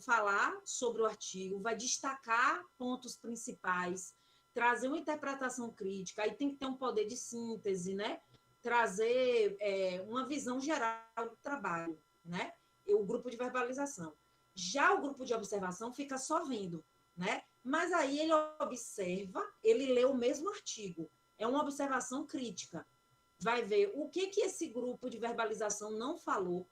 falar sobre o artigo, vai destacar pontos principais, trazer uma interpretação crítica, aí tem que ter um poder de síntese, né? Trazer uma visão geral do trabalho, né? E o grupo de verbalização. Já o grupo de observação fica só vendo, né? Mas aí ele observa, ele lê o mesmo artigo. É uma observação crítica. Vai ver o que esse grupo de verbalização não falou,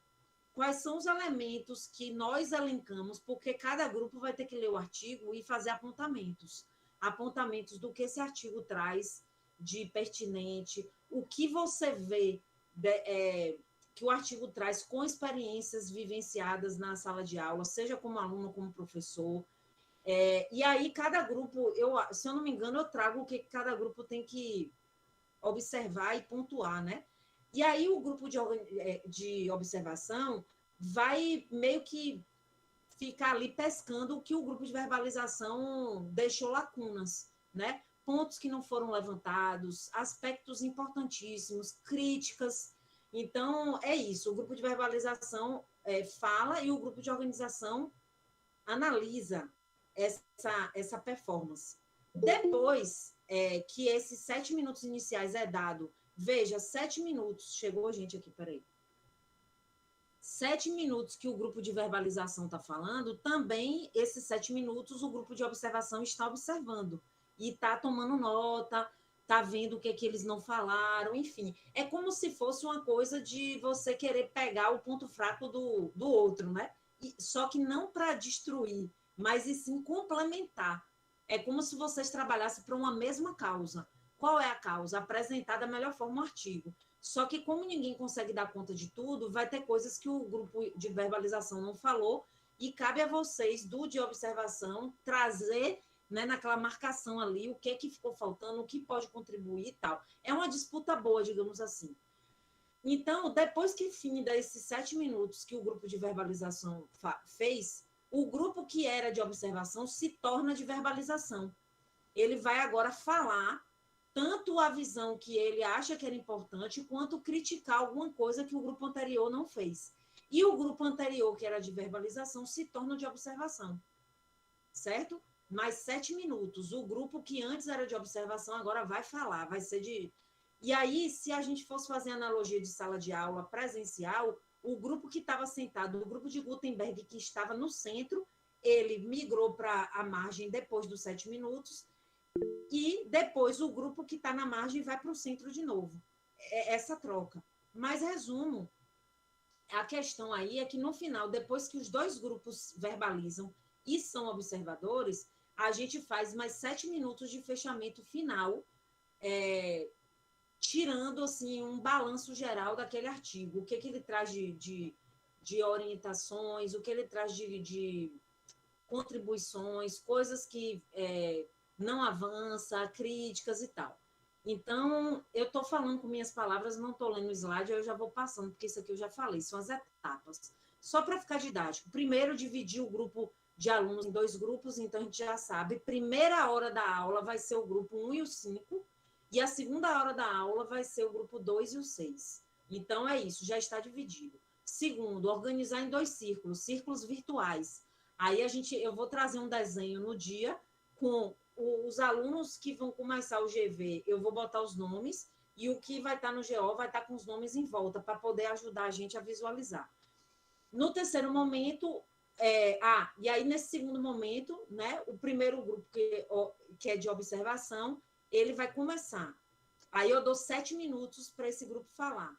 quais são os elementos que nós elencamos, porque cada grupo vai ter que ler o artigo e fazer apontamentos. Apontamentos do que esse artigo traz de pertinente, o que você vê que o artigo traz com experiências vivenciadas na sala de aula, seja como aluno ou como professor. E aí, cada grupo, se eu não me engano, eu trago o que cada grupo tem que observar e pontuar, né? E aí o grupo de observação vai meio que ficar ali pescando o que o grupo de verbalização deixou lacunas, né? Pontos que não foram levantados, aspectos importantíssimos, críticas. Então, é isso. O grupo de verbalização fala e o grupo de organização analisa essa performance. Depois que esses 7 minutos iniciais é dado, veja, 7 minutos, chegou a gente aqui, peraí. 7 minutos que o grupo de verbalização está falando, também esses 7 minutos o grupo de observação está observando e está tomando nota, está vendo o que eles não falaram, enfim. É como se fosse uma coisa de você querer pegar o ponto fraco do outro, né? Só que não para destruir, mas e sim complementar. É como se vocês trabalhassem para uma mesma causa. Qual é a causa? Apresentar da melhor forma o artigo. Só que, como ninguém consegue dar conta de tudo, vai ter coisas que o grupo de verbalização não falou, e cabe a vocês, do de observação, trazer, né, naquela marcação ali o que ficou faltando, o que pode contribuir e tal. É uma disputa boa, digamos assim. Então, depois que finda esses 7 minutos que o grupo de verbalização fez, o grupo que era de observação se torna de verbalização. Ele vai agora falar tanto a visão que ele acha que era importante, quanto criticar alguma coisa que o grupo anterior não fez. E o grupo anterior, que era de verbalização, se torna de observação, certo? Mais 7 minutos. O grupo que antes era de observação agora vai falar, vai ser de... E aí, se a gente fosse fazer analogia de sala de aula presencial, o grupo que estava sentado, o grupo de Gutenberg que estava no centro, ele migrou para a margem depois dos 7 minutos, e depois o grupo que está na margem vai para o centro de novo. Essa troca. Mas, resumo, a questão aí é que, no final, depois que os dois grupos verbalizam e são observadores, a gente faz mais 7 minutos de fechamento final, tirando assim um balanço geral daquele artigo. O que ele traz de orientações, o que ele traz de contribuições, coisas que não avança, críticas e tal. Então, eu estou falando com minhas palavras, não estou lendo o slide, eu já vou passando, porque isso aqui eu já falei, são as etapas. Só para ficar didático, primeiro dividir o grupo de alunos em 2 grupos, então a gente já sabe, primeira hora da aula vai ser o grupo 1 e o 5, e a segunda hora da aula vai ser o grupo 2 e o 6. Então, é isso, já está dividido. Segundo, organizar em 2 círculos, círculos virtuais. Aí eu vou trazer um desenho no dia com os alunos que vão começar o GV, eu vou botar os nomes, e o que vai estar no GO vai estar com os nomes em volta, para poder ajudar a gente a visualizar. No terceiro momento, e aí nesse segundo momento, né, o primeiro grupo que é de observação, ele vai começar. Aí eu dou 7 minutos para esse grupo falar.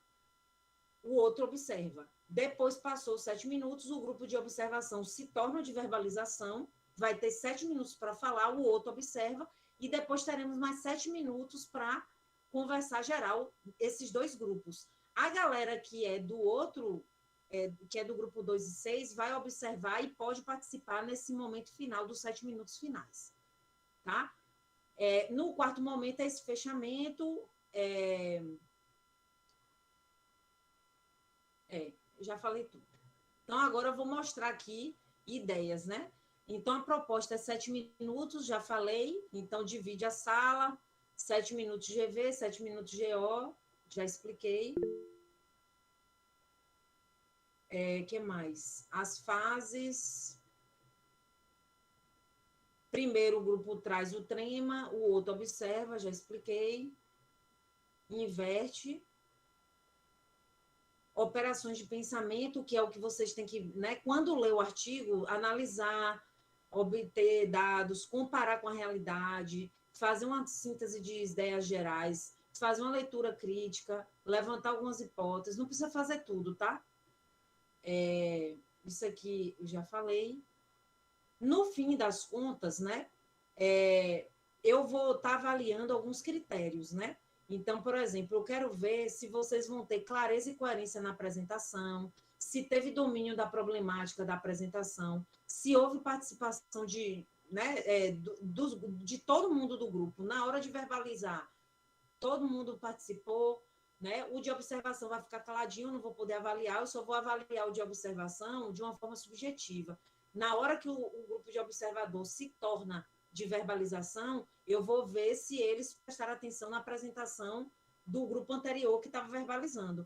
O outro observa. Depois passou 7 minutos, o grupo de observação se torna de verbalização, vai ter 7 minutos para falar, o outro observa, e depois teremos mais 7 minutos para conversar geral, esses 2 grupos. A galera que é do outro, que é do grupo 2 e 6, vai observar e pode participar nesse momento final dos 7 minutos finais. Tá? No quarto momento é esse fechamento. Já falei tudo. Então, agora eu vou mostrar aqui ideias, né? Então, a proposta é 7 minutos, já falei. Então, divide a sala, 7 minutos GV, 7 minutos GO, já expliquei. Que mais? As fases. Primeiro o grupo traz o trema, o outro observa, já expliquei, inverte. Operações de pensamento, que é o que vocês têm que, né, quando lê o artigo, analisar, obter dados, comparar com a realidade, fazer uma síntese de ideias gerais, fazer uma leitura crítica, levantar algumas hipóteses, não precisa fazer tudo, tá? Isso aqui eu já falei. No fim das contas, né, eu vou estar avaliando alguns critérios, né? Então, por exemplo, eu quero ver se vocês vão ter clareza e coerência na apresentação, se teve domínio da problemática da apresentação, se houve participação de, né, de todo mundo do grupo na hora de verbalizar, todo mundo participou, né? O de observação vai ficar caladinho, eu não vou poder avaliar, eu só vou avaliar o de observação de uma forma subjetiva. Na hora que o grupo de observador se torna de verbalização, eu vou ver se eles prestaram atenção na apresentação do grupo anterior que estava verbalizando.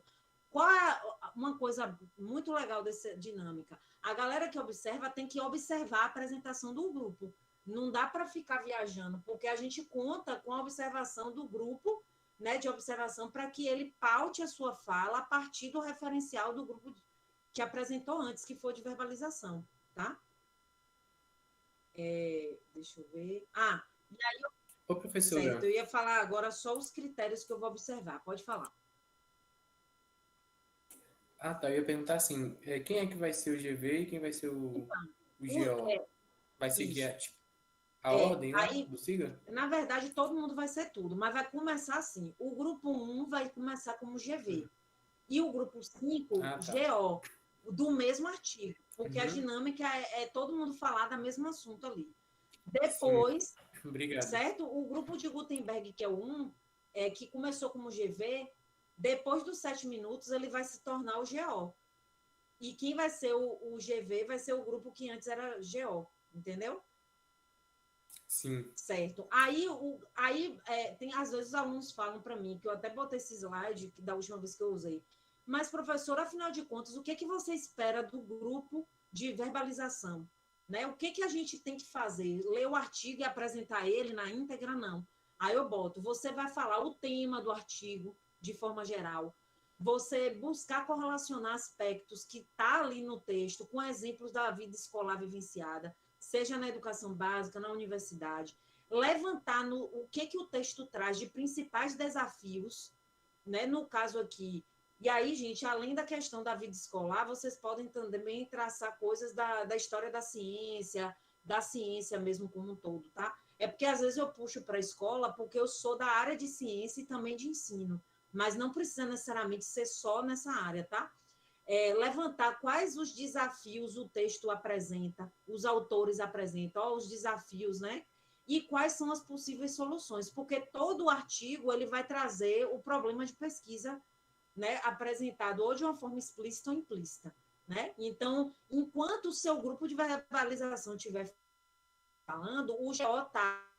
Qual é uma coisa muito legal dessa dinâmica? A galera que observa tem que observar a apresentação do grupo. Não dá para ficar viajando, porque a gente conta com a observação do grupo, né, de observação, para que ele paute a sua fala a partir do referencial do grupo que apresentou antes, que foi de verbalização, tá? Deixa eu ver. E aí, Ô, professora. certo, eu ia falar agora só os critérios que eu vou observar. Pode falar. Tá. Eu ia perguntar assim, quem é que vai ser o GV e quem vai ser o O, GO? Vai seguir isso. tipo, a ordem, né, Aí, do SIGA? na verdade, todo mundo vai ser tudo, mas vai começar assim. O grupo 1 vai começar como GV. E o grupo 5, Tá. GO, do mesmo artigo, porque a Uhum. dinâmica é todo mundo falar do mesmo assunto ali. Sim. Depois, Obrigado. certo? O grupo de Gutenberg, que é o 1, que começou como GV, depois dos 7 minutos, ele vai se tornar o GO. E quem vai ser o GV vai ser o grupo que antes era GO, entendeu? Sim. Certo. Tem, às vezes, os alunos falam para mim, que eu até botei esse slide da última vez que eu usei. Mas, professor, afinal de contas, o que, que você espera do grupo de verbalização? Né? O que, que a gente tem que fazer? Ler o artigo e apresentar ele na íntegra? Não. Aí eu boto, você vai falar o tema do artigo, de forma geral. Você buscar correlacionar aspectos que está ali no texto com exemplos da vida escolar vivenciada, seja na educação básica, na universidade, levantar o que o texto traz de principais desafios, né? No caso aqui. E aí, gente, além da questão da vida escolar, vocês podem também traçar coisas da história da ciência mesmo como um todo, tá? É porque às vezes eu puxo para a escola porque eu sou da área de ciência e também de ensino, mas não precisa necessariamente ser só nessa área, tá? Levantar quais os desafios o texto apresenta, os autores apresentam, os desafios, né? E quais são as possíveis soluções, porque todo o artigo ele vai trazer o problema de pesquisa, né, apresentado ou de uma forma explícita ou implícita, né? Então, enquanto o seu grupo de verbalização estiver falando, o GO está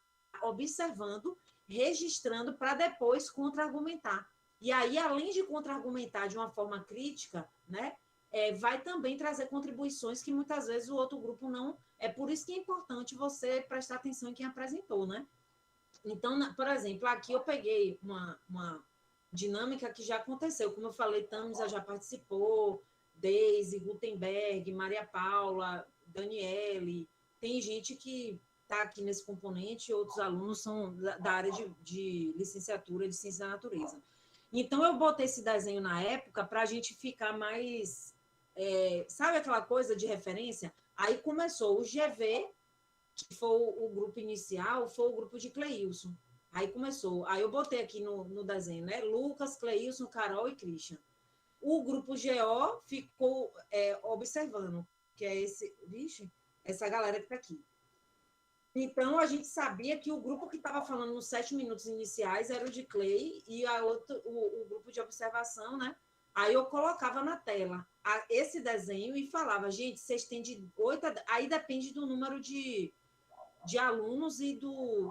observando, registrando para depois contra-argumentar. E aí, além de contra-argumentar de uma forma crítica, né, vai também trazer contribuições que muitas vezes o outro grupo não. É por isso que é importante você prestar atenção em quem apresentou, né? Então, por exemplo, aqui eu peguei uma dinâmica que já aconteceu. Como eu falei, Tamisa já participou, Deise, Gutenberg, Maria Paula, Daniele. Tem gente que está aqui nesse componente, outros alunos são da área de licenciatura de ciência da natureza. Então, eu botei esse desenho na época para a gente ficar mais. Sabe aquela coisa de referência? Aí começou o GV, que foi o grupo inicial, foi o grupo de Cleilson. Aí começou. Aí eu botei aqui no desenho, né? Lucas, Cleilson, Carol e Christian. O grupo GO ficou observando, que é essa galera que está aqui. Então, a gente sabia que o grupo que estava falando nos 7 minutos iniciais era o de Clay e o grupo de observação, né? Aí eu colocava na tela esse desenho e falava, gente, vocês têm de 8 aí depende do número de alunos e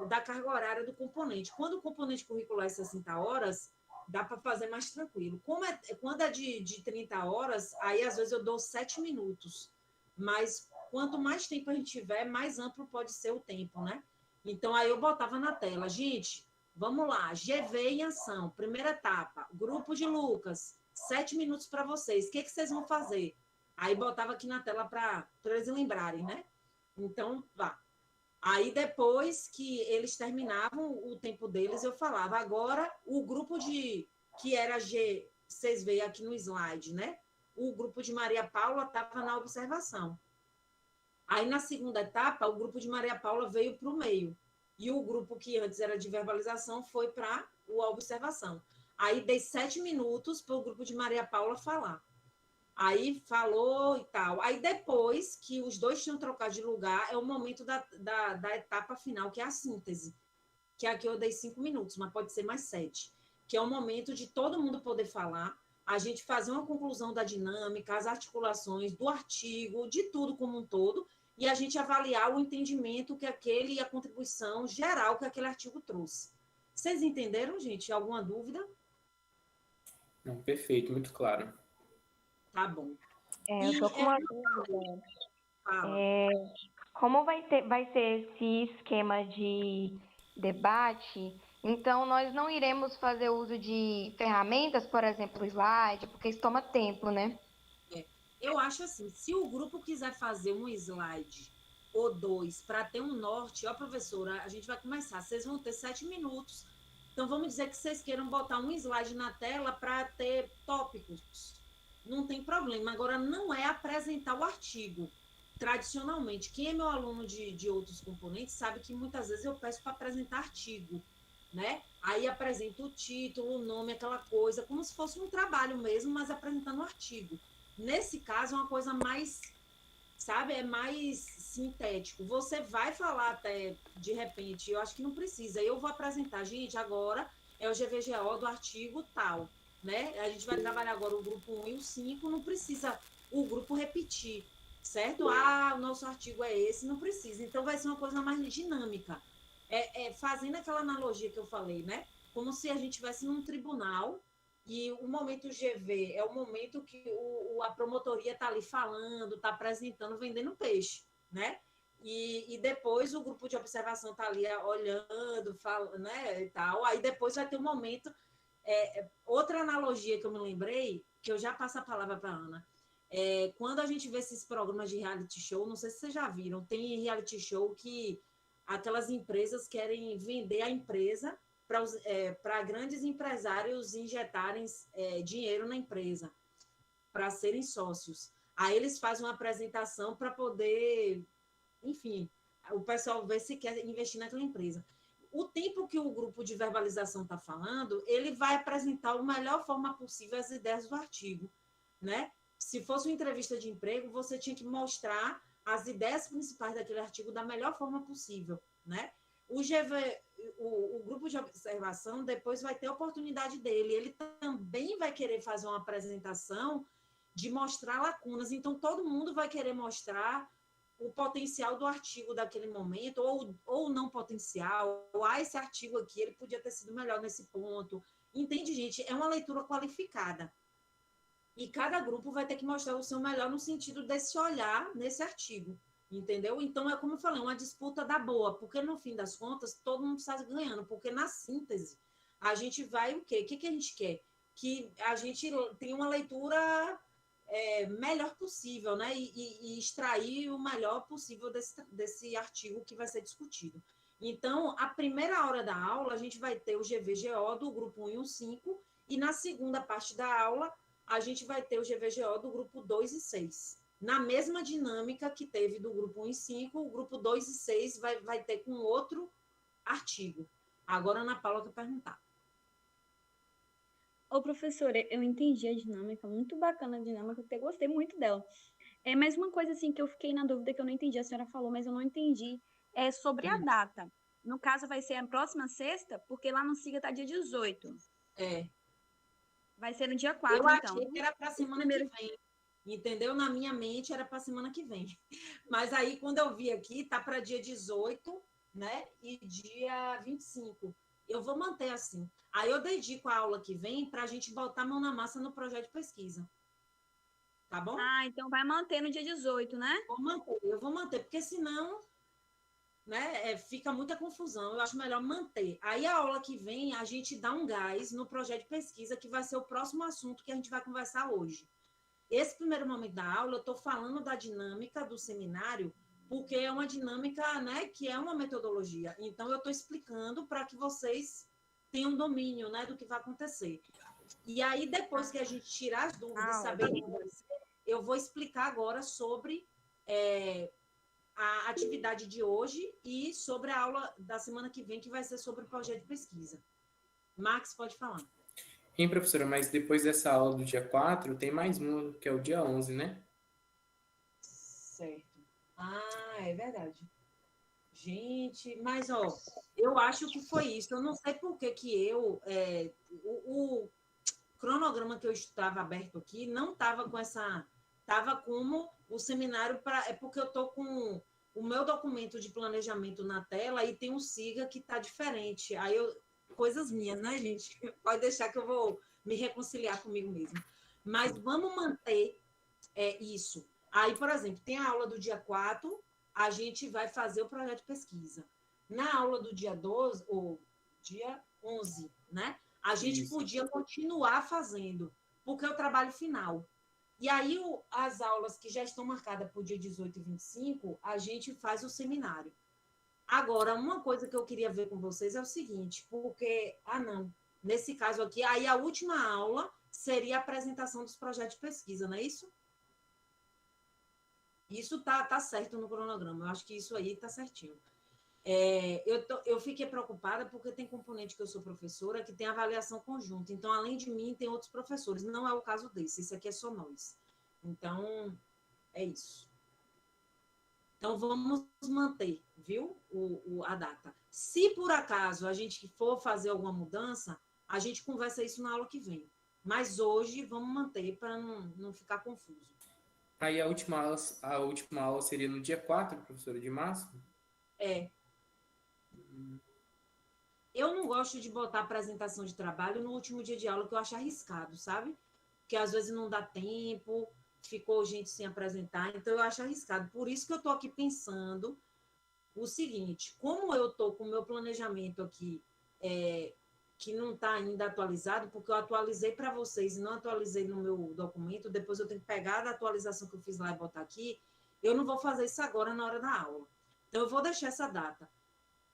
da carga horária do componente. Quando o componente curricular é 60 horas, dá para fazer mais tranquilo. Quando é de 30 horas, aí às vezes eu dou 7 minutos. Mas quanto mais tempo a gente tiver, mais amplo pode ser o tempo, né? Então, aí eu botava na tela, gente, vamos lá, GV em ação, primeira etapa, grupo de Lucas, 7 minutos para vocês, o que vocês vão fazer? Aí botava aqui na tela para eles lembrarem, né? Então, vá. Aí, depois que eles terminavam o tempo deles, eu falava, agora o grupo que era G, vocês veem aqui no slide, né? O grupo de Maria Paula estava na observação. Aí, na segunda etapa, o grupo de Maria Paula veio para o meio. E o grupo que antes era de verbalização foi para a observação. Aí, dei 7 minutos para o grupo de Maria Paula falar. Aí falou e tal. Aí depois que os dois tinham trocado de lugar, é o momento da etapa final, que é a síntese. Que aqui eu dei 5 minutos, mas pode ser mais 7. Que é o momento de todo mundo poder falar, a gente fazer uma conclusão da dinâmica, as articulações, do artigo, de tudo como um todo, e a gente avaliar o entendimento que aquele e a contribuição geral que aquele artigo trouxe. Vocês entenderam, gente? Alguma dúvida? Não, perfeito, muito claro. Tá bom. Eu tô com uma dúvida. Fala. Como vai ser esse esquema de debate, então nós não iremos fazer uso de ferramentas, por exemplo, slide, porque isso toma tempo, né? Eu acho assim, se o grupo quiser fazer um slide ou dois para ter um norte, ó, professora, a gente vai começar, vocês vão ter 7 minutos. Então, vamos dizer que vocês queiram botar um slide na tela para ter tópicos. Não tem problema. Agora, não é apresentar o artigo. Tradicionalmente, quem é meu aluno de outros componentes sabe que muitas vezes eu peço para apresentar artigo, né? Aí apresento o título, o nome, aquela coisa, como se fosse um trabalho mesmo, mas apresentando o artigo. Nesse caso, é uma coisa mais, sabe, é mais sintético. Você vai falar até, de repente, eu acho que não precisa. Eu vou apresentar, gente, agora é o GVGO do artigo tal, né? A gente vai trabalhar agora o grupo 1 e o 5, não precisa o grupo repetir, certo? Ah, o nosso artigo é esse, não precisa. Então, vai ser uma coisa mais dinâmica. Fazendo aquela analogia que eu falei, né? Como se a gente estivesse num tribunal e o momento GV é o momento que a promotoria está ali falando, está apresentando, vendendo peixe, né? E depois o grupo de observação está ali olhando, falando, né, e tal. Aí depois vai ter um momento. Outra analogia que eu me lembrei, que eu já passo a palavra para a Ana, quando a gente vê esses programas de reality show, não sei se vocês já viram, tem reality show que aquelas empresas querem vender a empresa para grandes empresários injetarem dinheiro na empresa, para serem sócios. Aí eles fazem uma apresentação para poder, enfim, o pessoal ver se quer investir naquela empresa. O tempo que o grupo de verbalização está falando, ele vai apresentar da melhor forma possível as ideias do artigo, né? Se fosse uma entrevista de emprego, você tinha que mostrar as ideias principais daquele artigo da melhor forma possível, né? O grupo de observação depois vai ter a oportunidade dele. Ele também vai querer fazer uma apresentação de mostrar lacunas. Então, todo mundo vai querer mostrar o potencial do artigo daquele momento, ou não potencial, ou esse artigo aqui, ele podia ter sido melhor nesse ponto. Entende, gente? É uma leitura qualificada. E cada grupo vai ter que mostrar o seu melhor no sentido desse olhar nesse artigo, entendeu? Então, é como eu falei, uma disputa da boa, porque no fim das contas, todo mundo está ganhando, porque na síntese, a gente vai o quê? O que a gente quer? Que a gente tenha uma leitura melhor possível, né? E extrair o melhor possível desse artigo que vai ser discutido. Então, a primeira hora da aula, a gente vai ter o GVGO do grupo 1 e o 5, e na segunda parte da aula, a gente vai ter o GVGO do grupo 2 e 6. Na mesma dinâmica que teve do grupo 1 e 5, o grupo 2 e 6 vai ter com outro artigo. Agora, a Ana Paula quer perguntar. Ô, professora, eu entendi a dinâmica, muito bacana a dinâmica, eu até gostei muito dela. Mas uma coisa assim que eu fiquei na dúvida, que eu não entendi, a senhora falou, mas eu não entendi, é sobre a data. No caso, vai ser a próxima sexta, porque lá no SIGA tá dia 18. Vai ser no dia 4, eu então. Eu achei que era para a semana que vem, entendeu? Na minha mente era para a semana que vem. Mas aí, quando eu vi aqui, tá para dia 18, né? E dia 25. Eu vou manter assim. Aí eu dedico a aula que vem para a gente botar a mão na massa no projeto de pesquisa. tá bom? Ah, então vai manter no dia 18, né? Eu vou manter, porque senão, né, fica muita confusão. Eu acho melhor manter. Aí a aula que vem, a gente dá um gás no projeto de pesquisa, que vai ser o próximo assunto que a gente vai conversar hoje. Esse primeiro momento da aula, eu estou falando da dinâmica do seminário, porque é uma dinâmica, né, que é uma metodologia. Então, eu estou explicando para que vocês tenham domínio, né, do que vai acontecer. E aí, depois que a gente tirar as dúvidas, saber o que vai ser, eu vou explicar agora sobre a atividade de hoje e sobre a aula da semana que vem, que vai ser sobre o projeto de pesquisa. Max, pode falar. Hein, professora, mas depois dessa aula do dia 4 tem mais uma, que é o dia 11, né? Certo. Ah, é verdade. Gente, mas ó, eu acho que foi isso. Eu não sei por que que o cronograma que eu estava aberto aqui não estava com essa, estava como o seminário para, é porque eu tô com o meu documento de planejamento na tela e tem um SIGA que está diferente. Aí eu, coisas minhas, né, gente? Pode deixar que eu vou me reconciliar comigo mesmo. Mas vamos manter isso. Aí, por exemplo, tem a aula do dia 4, a gente vai fazer o projeto de pesquisa. Na aula do dia 12, ou dia 11, né? A gente Isso. podia continuar fazendo, porque é o trabalho final. E aí, as aulas que já estão marcadas para o dia 18 e 25, a gente faz o seminário. Agora, uma coisa que eu queria ver com vocês é o seguinte, porque, não, nesse caso aqui, aí a última aula seria a apresentação dos projetos de pesquisa, não é isso? Isso tá certo no cronograma. Eu acho que isso aí tá certinho. Eu fiquei preocupada porque tem componente que eu sou professora que tem avaliação conjunta. Então, além de mim, tem outros professores. Não é o caso desse. Isso aqui é só nós. Então, é isso. Então, vamos manter, viu, a data. Se por acaso a gente for fazer alguma mudança, a gente conversa isso na aula que vem. Mas hoje, vamos manter para não ficar confuso. Aí a última aula seria no dia 4, professora, de março? É. Eu não gosto de botar apresentação de trabalho no último dia de aula, que eu acho arriscado, sabe? Porque às vezes não dá tempo, ficou gente sem apresentar, então eu acho arriscado. Por isso que eu estou aqui pensando o seguinte: como eu estou com o meu planejamento aqui, que não está ainda atualizado, porque eu atualizei para vocês e não atualizei no meu documento, depois eu tenho que pegar da atualização que eu fiz lá e botar aqui, eu não vou fazer isso agora na hora da aula. Então, eu vou deixar essa data.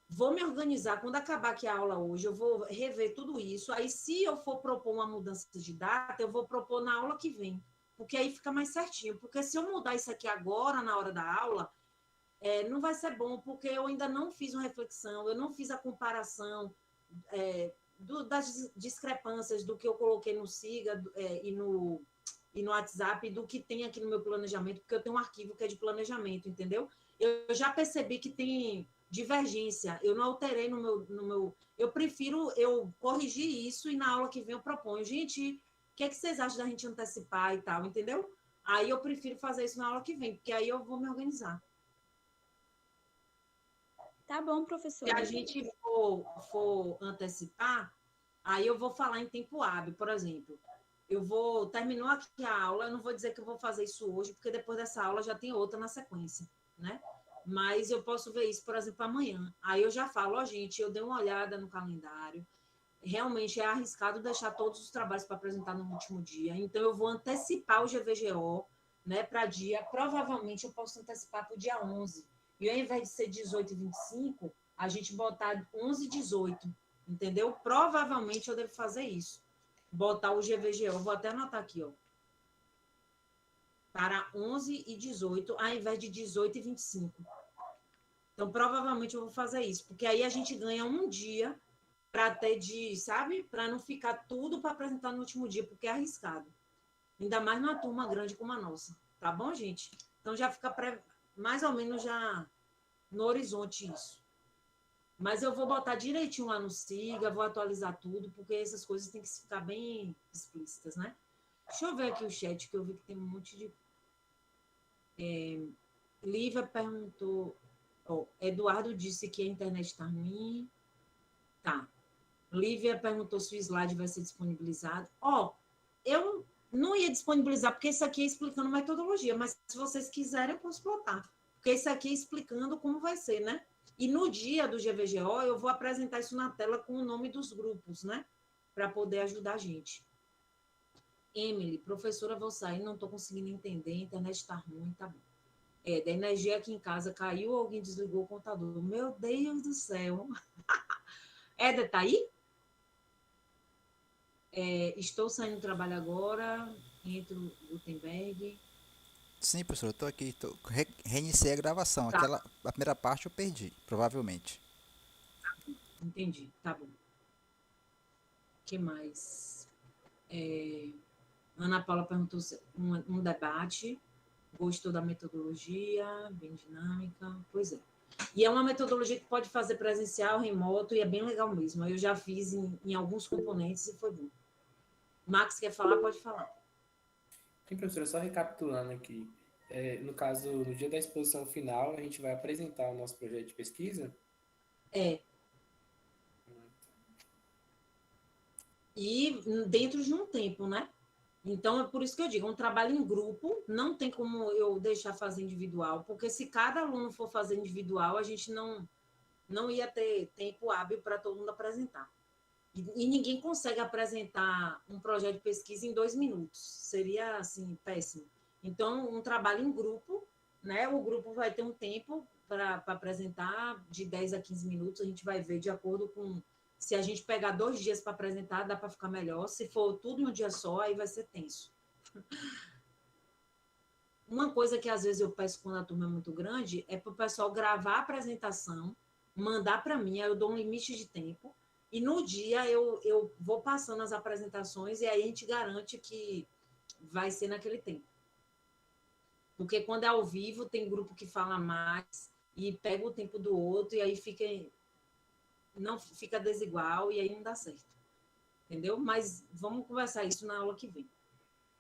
Vou me organizar, quando acabar aqui a aula hoje, eu vou rever tudo isso. Aí, se eu for propor uma mudança de data, eu vou propor na aula que vem, porque aí fica mais certinho. Porque se eu mudar isso aqui agora, na hora da aula, não vai ser bom, porque eu ainda não fiz uma reflexão, eu não fiz a comparação das discrepâncias do que eu coloquei no SIGA e no WhatsApp, do que tem aqui no meu planejamento, porque eu tenho um arquivo que é de planejamento, entendeu? Eu já percebi que tem divergência, eu não alterei no meu eu prefiro eu corrigir isso e na aula que vem eu proponho, gente, o que é que vocês acham da gente antecipar e tal, entendeu? Aí eu prefiro fazer isso na aula que vem, porque aí eu vou me organizar. Tá bom, Se professora. a gente for antecipar, aí eu vou falar em tempo hábil, por exemplo. Terminou aqui a aula, eu não vou dizer que eu vou fazer isso hoje, porque depois dessa aula já tem outra na sequência, né? Mas eu posso ver isso, por exemplo, amanhã. Aí eu já falo, ó, gente, eu dei uma olhada no calendário, realmente é arriscado deixar todos os trabalhos para apresentar no último dia, então eu vou antecipar o GVGO, né, para dia, provavelmente eu posso antecipar para o dia 11, e ao invés de ser 18 e 25, a gente botar 11 e 18, entendeu? Provavelmente eu devo fazer isso, botar o GVGO, vou até anotar aqui, ó, para 11 e 18, ao invés de 18 e 25. Então, provavelmente eu vou fazer isso, porque aí a gente ganha um dia para ter sabe? Para não ficar tudo para apresentar no último dia, porque é arriscado. Ainda mais numa turma grande como a nossa. Tá bom, gente? Então já fica mais ou menos já no horizonte isso. Mas eu vou botar direitinho lá no SIGA, vou atualizar tudo, porque essas coisas têm que ficar bem explícitas, né? Deixa eu ver aqui o chat, que eu vi que tem um monte de. Lívia perguntou. Eduardo disse que a internet está ruim. Tá. Lívia perguntou se o slide vai ser disponibilizado. Eu não ia disponibilizar, porque isso aqui é explicando metodologia, mas se vocês quiserem, eu posso botar. Porque isso aqui é explicando como vai ser, né? E no dia do GVGO, eu vou apresentar isso na tela com o nome dos grupos, né? Para poder ajudar a gente. Emily, professora, vou sair, não estou conseguindo entender, a internet está ruim, tá bom. Da energia aqui em casa caiu, alguém desligou o computador. Meu Deus do céu. Éder, tá aí? Estou saindo do trabalho agora, entro no Gutenberg. Sim, professor, eu tô aqui. Reiniciei a gravação. Tá. A primeira parte eu perdi, provavelmente. Entendi, tá bom. O que mais? Ana Paula perguntou um debate. Gostou da metodologia, bem dinâmica. Pois é. E é uma metodologia que pode fazer presencial, remoto, e é bem legal mesmo. Eu já fiz em alguns componentes e foi bom. Max, quer falar? Pode falar. Sim, professora, só recapitulando aqui. No caso, no dia da exposição final, a gente vai apresentar o nosso projeto de pesquisa? E dentro de um tempo, né? Então, é por isso que eu digo, um trabalho em grupo, não tem como eu deixar fazer individual, porque se cada aluno for fazer individual, a gente não ia ter tempo hábil para todo mundo apresentar. E ninguém consegue apresentar um projeto de pesquisa em 2 minutos. Seria, assim, péssimo. Então, um trabalho em grupo, né? O grupo vai ter um tempo para apresentar de 10 a 15 minutos. A gente vai ver de acordo com... Se a gente pegar 2 dias para apresentar, dá para ficar melhor. Se for tudo em um dia só, aí vai ser tenso. Uma coisa que às vezes eu peço quando a turma é muito grande é para o pessoal gravar a apresentação, mandar para mim, aí eu dou um limite de tempo, e no dia eu vou passando as apresentações e aí a gente garante que vai ser naquele tempo. Porque quando é ao vivo, tem grupo que fala mais e pega o tempo do outro e aí não fica desigual e aí não dá certo. Entendeu? Mas vamos conversar isso na aula que vem.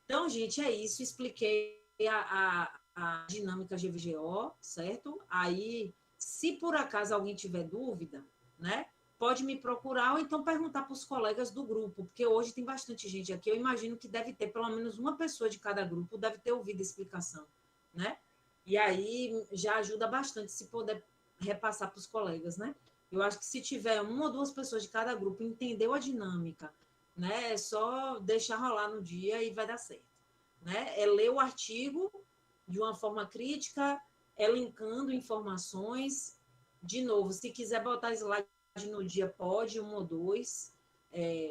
Então, gente, é isso. Expliquei a dinâmica GVGO, certo? Aí, se por acaso alguém tiver dúvida, né, pode me procurar ou então perguntar para os colegas do grupo, porque hoje tem bastante gente aqui. Eu imagino que deve ter pelo menos uma pessoa de cada grupo, deve ter ouvido a explicação, né? E aí já ajuda bastante se puder repassar para os colegas, né? Eu acho que se tiver 1 ou 2 pessoas de cada grupo entendeu a dinâmica, né? É só deixar rolar no dia e vai dar certo. Né? É ler o artigo de uma forma crítica, elencando informações. De novo, se quiser botar slide no dia, pode, 1 ou 2,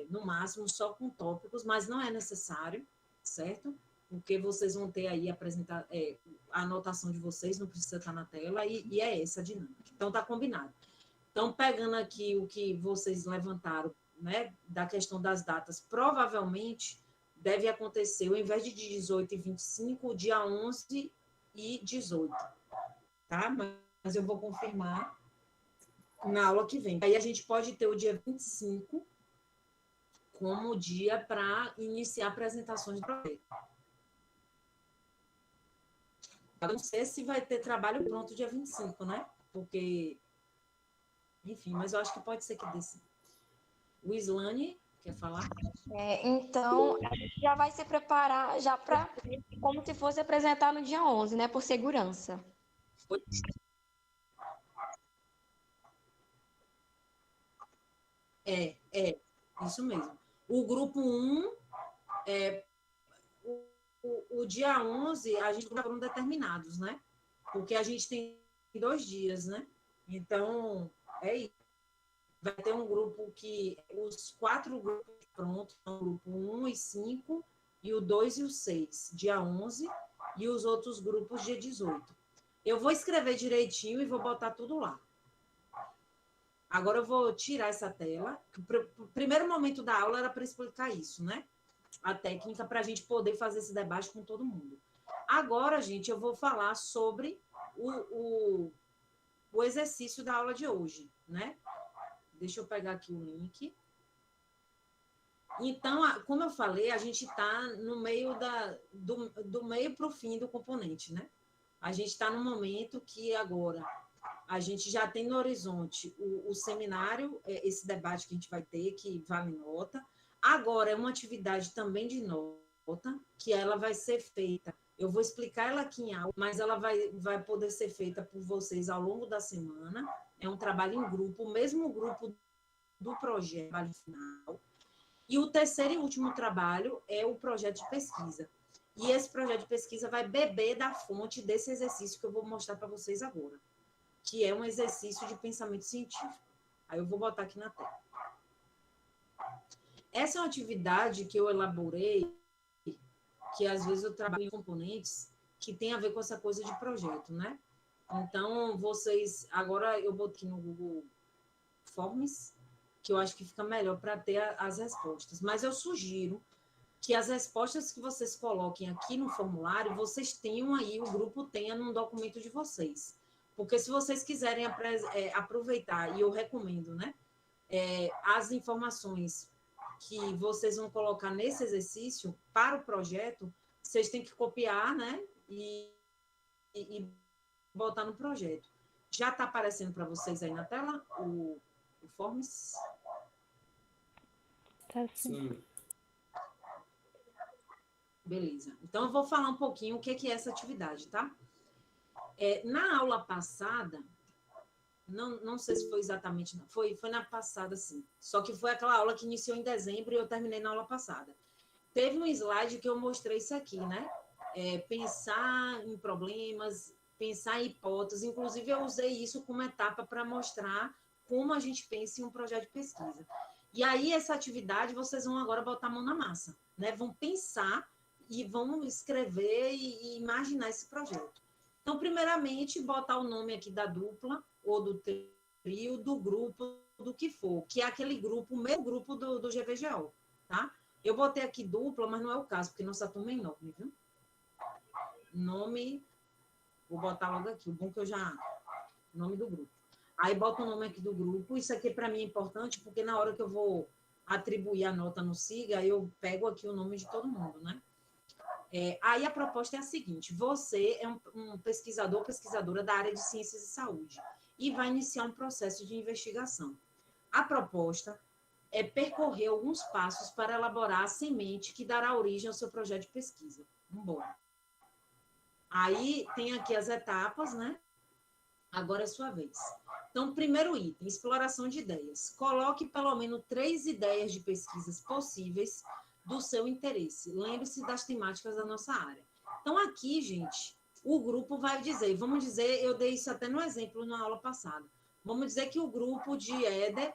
no máximo, só com tópicos, mas não é necessário, certo? Porque vocês vão ter aí apresentar, a anotação de vocês, não precisa estar na tela, e é essa a dinâmica. Então, está combinado. Então, pegando aqui o que vocês levantaram, né, da questão das datas, provavelmente deve acontecer, ao invés de 18 e 25, dia 11 e 18, tá? Mas eu vou confirmar na aula que vem. Aí a gente pode ter o dia 25 como dia para iniciar apresentações de projeto. Eu não sei se vai ter trabalho pronto dia 25, né? Porque, enfim, mas eu acho que pode ser que dê sim. O Islane quer falar? Então, a gente já vai se preparar já para como se fosse apresentar no dia 11, né? Por segurança. Isso mesmo. O grupo 1, o dia 11, a gente foram determinados, né? Porque a gente tem 2 dias, né? Então, é isso. Vai ter um grupo que... Os 4 grupos prontos são o grupo 1 e 5, e o 2 e o 6, dia 11, e os outros grupos dia 18. Eu vou escrever direitinho e vou botar tudo lá. Agora eu vou tirar essa tela. O primeiro momento da aula era para explicar isso, né? A técnica para a gente poder fazer esse debate com todo mundo. Agora, gente, eu vou falar sobre o exercício da aula de hoje, né? Deixa eu pegar aqui o link. Então, como eu falei, a gente está no meio do meio para o fim do componente, né? A gente está no momento que agora a gente já tem no horizonte o seminário, esse debate que a gente vai ter, que vale nota. Agora é uma atividade também de nota, que ela vai ser feita. Eu vou explicar ela aqui em aula, mas ela vai poder ser feita por vocês ao longo da semana. É um trabalho em grupo, o mesmo grupo do projeto, trabalho final. E o terceiro e último trabalho é o projeto de pesquisa. E esse projeto de pesquisa vai beber da fonte desse exercício que eu vou mostrar para vocês agora, que é um exercício de pensamento científico. Aí eu vou botar aqui na tela. Essa é uma atividade que eu elaborei, que às vezes eu trabalho em componentes que tem a ver com essa coisa de projeto, né? Então, vocês... Agora eu botei no Google Forms, que eu acho que fica melhor para ter as respostas. Mas eu sugiro que as respostas que vocês coloquem aqui no formulário, vocês tenham aí, o grupo tenha num documento de vocês. Porque se vocês quiserem aproveitar, e eu recomendo, né? As informações que vocês vão colocar nesse exercício para o projeto, vocês têm que copiar, né? E botar no projeto. Já está aparecendo para vocês aí na tela o Forms? Tá sim. Sim. Beleza. Então, eu vou falar um pouquinho o que é essa atividade, tá? Na aula passada, não sei se foi exatamente, não. Foi na passada, sim. Só que foi aquela aula que iniciou em dezembro e eu terminei na aula passada. Teve um slide que eu mostrei isso aqui, né? Pensar em problemas, pensar em hipóteses. Inclusive, eu usei isso como etapa para mostrar como a gente pensa em um projeto de pesquisa. E aí, essa atividade, vocês vão agora botar a mão na massa, né? Vão pensar e vão escrever e imaginar esse projeto. Então, primeiramente, botar o nome aqui da dupla, ou do trio, do grupo, do que for, que é aquele grupo, o meu grupo do GVGO, tá? Eu botei aqui dupla, mas não é o caso, porque nossa turma é enorme, viu? Nome, vou botar logo aqui, o bom que eu já... Nome do grupo. Aí bota o nome aqui do grupo, isso aqui para mim é importante, porque na hora que eu vou atribuir a nota no SIGA, eu pego aqui o nome de todo mundo, né? Aí a proposta é a seguinte: você é um pesquisador ou pesquisadora da área de ciências e saúde e vai iniciar um processo de investigação. A proposta é percorrer alguns passos para elaborar a semente que dará origem ao seu projeto de pesquisa. Vambora. Aí tem aqui as etapas, né? Agora é sua vez. Então, primeiro item, exploração de ideias. Coloque pelo menos 3 ideias de pesquisas possíveis do seu interesse. Lembre-se das temáticas da nossa área. Então, aqui, gente, o grupo vai dizer, vamos dizer, eu dei isso até no exemplo na aula passada. Vamos dizer que o grupo de Éder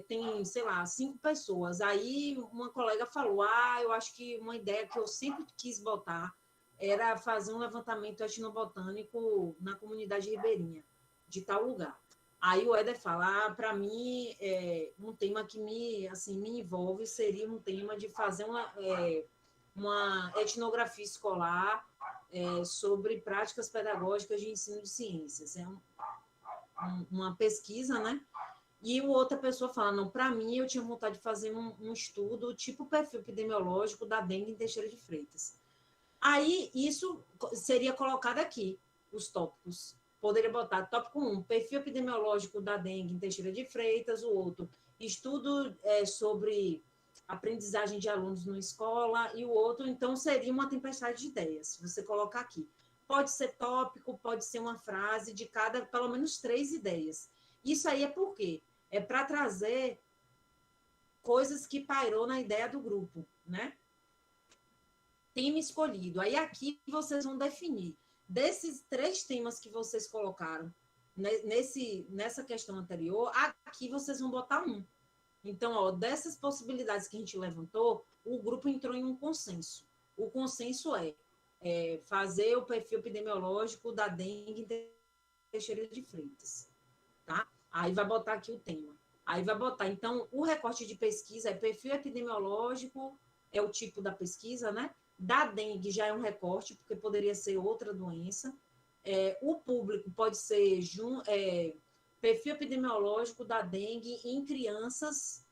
tem, sei lá, 5 pessoas. Aí uma colega falou, eu acho que uma ideia que eu sempre quis botar era fazer um levantamento etnobotânico na comunidade ribeirinha, de tal lugar. Aí o Éder fala, para mim, um tema que me envolve seria um tema de fazer uma etnografia escolar sobre práticas pedagógicas de ensino de ciências. É uma pesquisa, né? E outra pessoa fala, não, para mim, eu tinha vontade de fazer um estudo tipo perfil epidemiológico da dengue em Teixeira de Freitas. Aí, isso seria colocado aqui, os tópicos. Poderia botar tópico 1, perfil epidemiológico da dengue em Teixeira de Freitas, o outro, estudo sobre aprendizagem de alunos na escola, e o outro, então, seria uma tempestade de ideias, se você colocar aqui. Pode ser tópico, pode ser uma frase de cada, pelo menos 3 ideias. Isso aí é por quê? É para trazer coisas que pairou na ideia do grupo, né? Tema escolhido. Aí aqui vocês vão definir. Desses 3 temas que vocês colocaram nessa questão anterior, aqui vocês vão botar um. Então, dessas possibilidades que a gente levantou, o grupo entrou em um consenso. O consenso é fazer o perfil epidemiológico da dengue em Teixeira de Freitas. Tá? Aí vai botar aqui o tema. Aí vai botar, então, o recorte de pesquisa é perfil epidemiológico, é o tipo da pesquisa, né? Da dengue já é um recorte, porque poderia ser outra doença. O público pode ser perfil epidemiológico da dengue em crianças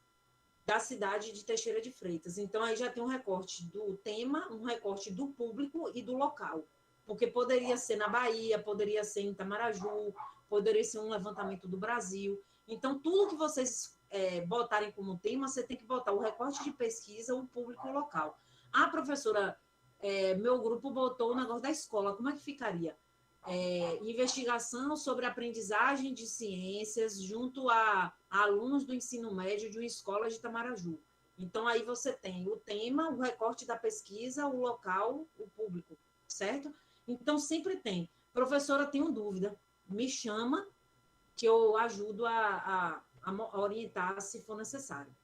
da cidade de Teixeira de Freitas. Então, aí já tem um recorte do tema, um recorte do público e do local. Porque poderia ser na Bahia, poderia ser em Itamaraju, poderia ser um levantamento do Brasil. Então, tudo que vocês botarem como tema, você tem que botar o recorte de pesquisa, o público e o local. professora, meu grupo botou o negócio da escola, como é que ficaria? Investigação sobre aprendizagem de ciências junto a alunos do ensino médio de uma escola de Itamaraju. Então, aí você tem o tema, o recorte da pesquisa, o local, o público, certo? Então, sempre tem. Professora, tenho dúvida, me chama que eu ajudo a orientar se for necessário.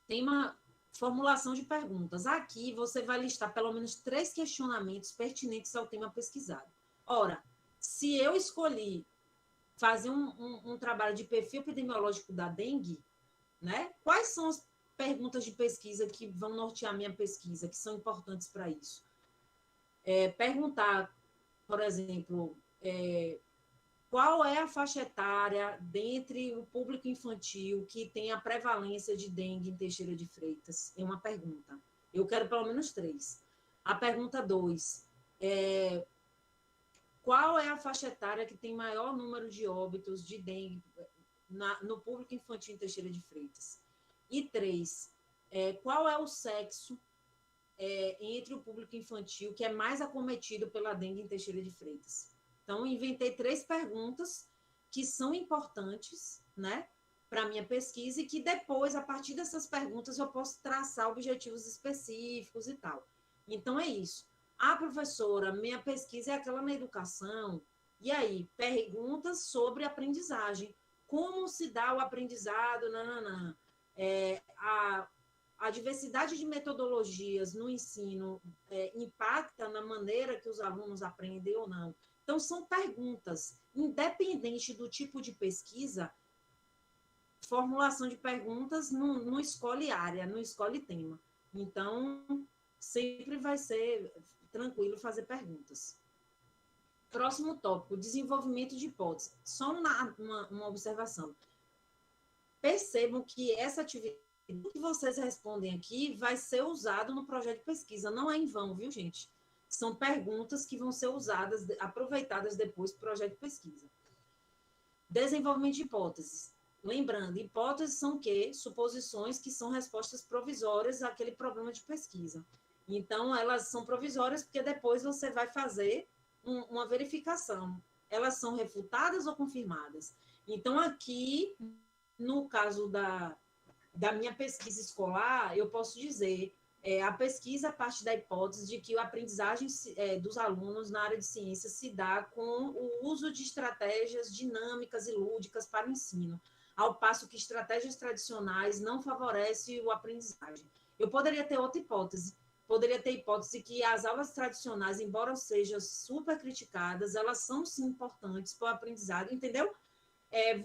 Tema, formulação de perguntas. Aqui você vai listar pelo menos 3 questionamentos pertinentes ao tema pesquisado. Ora, se eu escolhi fazer um trabalho de perfil epidemiológico da dengue, né? Quais são as perguntas de pesquisa que vão nortear minha pesquisa, que são importantes para isso? Perguntar, por exemplo, qual é a faixa etária dentre o público infantil que tem a prevalência de dengue em Teixeira de Freitas? É uma pergunta. Eu quero pelo menos 3. A pergunta 2, qual é a faixa etária que tem maior número de óbitos de dengue no público infantil em Teixeira de Freitas? E 3, qual é o sexo entre o público infantil que é mais acometido pela dengue em Teixeira de Freitas? Então, inventei 3 perguntas que são importantes, né, para a minha pesquisa e que depois, a partir dessas perguntas, eu posso traçar objetivos específicos e tal. Então, é isso. Professora, minha pesquisa é aquela na educação. E aí, perguntas sobre aprendizagem. Como se dá o aprendizado? A diversidade de metodologias no ensino impacta na maneira que os alunos aprendem ou não? Então, são perguntas, independente do tipo de pesquisa, formulação de perguntas não escolhe área, não escolhe tema. Então, sempre vai ser tranquilo fazer perguntas. Próximo tópico, desenvolvimento de hipóteses. Só uma observação. Percebam que essa atividade que vocês respondem aqui vai ser usado no projeto de pesquisa. Não é em vão, viu, gente? São perguntas que vão ser usadas, aproveitadas depois para o projeto de pesquisa. Desenvolvimento de hipóteses. Lembrando, hipóteses são o quê? Suposições que são respostas provisórias àquele problema de pesquisa. Então, elas são provisórias porque depois você vai fazer uma verificação. Elas são refutadas ou confirmadas? Então, aqui, no caso da minha pesquisa escolar, eu posso dizer, a pesquisa parte da hipótese de que a aprendizagem dos alunos na área de ciências se dá com o uso de estratégias dinâmicas e lúdicas para o ensino, ao passo que estratégias tradicionais não favorecem a aprendizagem. Eu poderia ter outra hipótese. Poderia ter hipótese que as aulas tradicionais, embora sejam super criticadas, elas são, sim, importantes para o aprendizado, entendeu?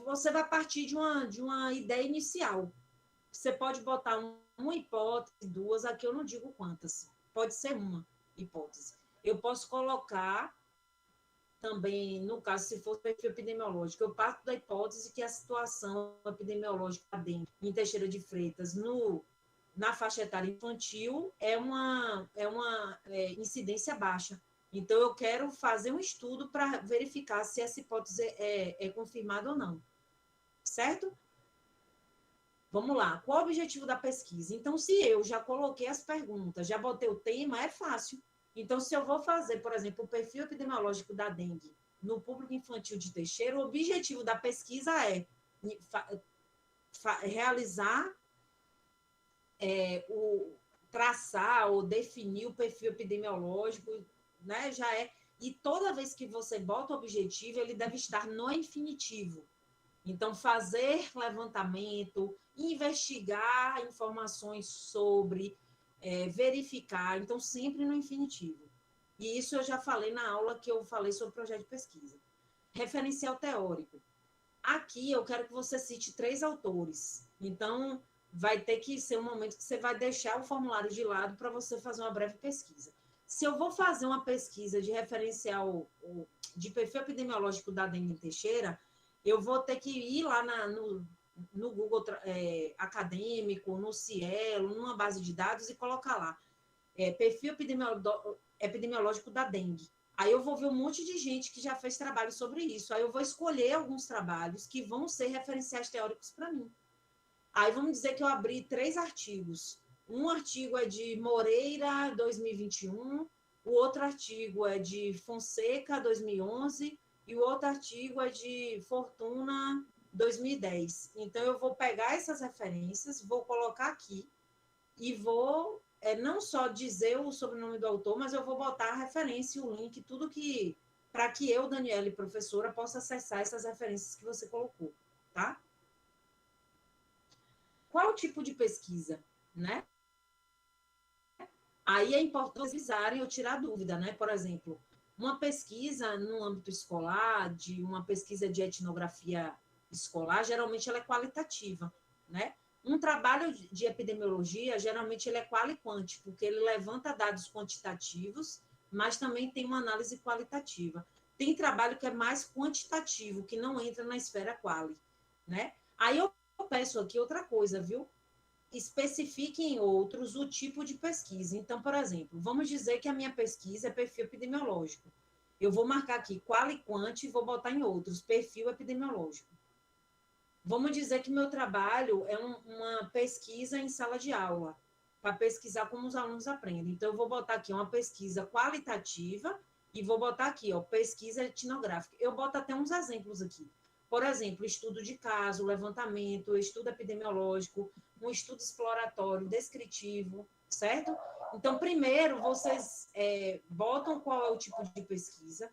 Você vai partir de uma ideia inicial. Você pode botar uma hipótese, 2, aqui eu não digo quantas, pode ser uma hipótese. Eu posso colocar também, no caso, se for perfil epidemiológico, eu parto da hipótese que a situação epidemiológica da dengue em Teixeira de Freitas, na faixa etária infantil, é uma incidência baixa. Então, eu quero fazer um estudo para verificar se essa hipótese é confirmada ou não. Certo? Vamos lá. Qual o objetivo da pesquisa? Então, se eu já coloquei as perguntas, já botei o tema, é fácil. Então, se eu vou fazer, por exemplo, o perfil epidemiológico da dengue no público infantil de Teixeira, o objetivo da pesquisa é realizar, traçar ou definir o perfil epidemiológico, né? E toda vez que você bota o objetivo, ele deve estar no infinitivo. Então, fazer levantamento, investigar informações sobre, verificar, então, sempre no infinitivo. E isso eu já falei na aula que eu falei sobre projeto de pesquisa. Referencial teórico. Aqui eu quero que você cite 3 autores. Então, vai ter que ser um momento que você vai deixar o formulário de lado para você fazer uma breve pesquisa. Se eu vou fazer uma pesquisa de referencial, de perfil epidemiológico da dengue em Teixeira, eu vou ter que ir lá no Google acadêmico, no Cielo, numa base de dados e colocar lá perfil epidemiológico da dengue. Aí eu vou ver um monte de gente que já fez trabalho sobre isso. Aí eu vou escolher alguns trabalhos que vão ser referenciais teóricos para mim. Aí vamos dizer que eu abri 3 artigos Um artigo é de Moreira, 2021, o outro artigo é de Fonseca, 2011, e o outro artigo é de Fortuna, 2010. Então, eu vou pegar essas referências, vou colocar aqui e vou não só dizer o sobrenome do autor, mas eu vou botar a referência, o link, tudo que para que eu, Daniele, professora, possa acessar essas referências que você colocou, tá? Qual o tipo de pesquisa, né? Aí é importante pesquisarem ou tirar dúvida, né? Por exemplo, uma pesquisa no âmbito escolar, uma pesquisa de etnografia escolar, geralmente ela é qualitativa, né? Um trabalho de epidemiologia, geralmente ele é quali quanti, porque ele levanta dados quantitativos, mas também tem uma análise qualitativa. Tem trabalho que é mais quantitativo, que não entra na esfera quali, né? Aí eu peço aqui outra coisa, viu? Especifique em outros o tipo de pesquisa. Então, por exemplo, vamos dizer que a minha pesquisa é perfil epidemiológico. Eu vou marcar aqui quali quanti e vou botar em outros, perfil epidemiológico. Vamos dizer que meu trabalho é uma pesquisa em sala de aula, para pesquisar como os alunos aprendem. Então, eu vou botar aqui uma pesquisa qualitativa e vou botar aqui, ó, pesquisa etnográfica. Eu boto até uns exemplos aqui. Por exemplo, estudo de caso, levantamento, estudo epidemiológico, um estudo exploratório, descritivo, certo? Então, primeiro, vocês botam qual é o tipo de pesquisa.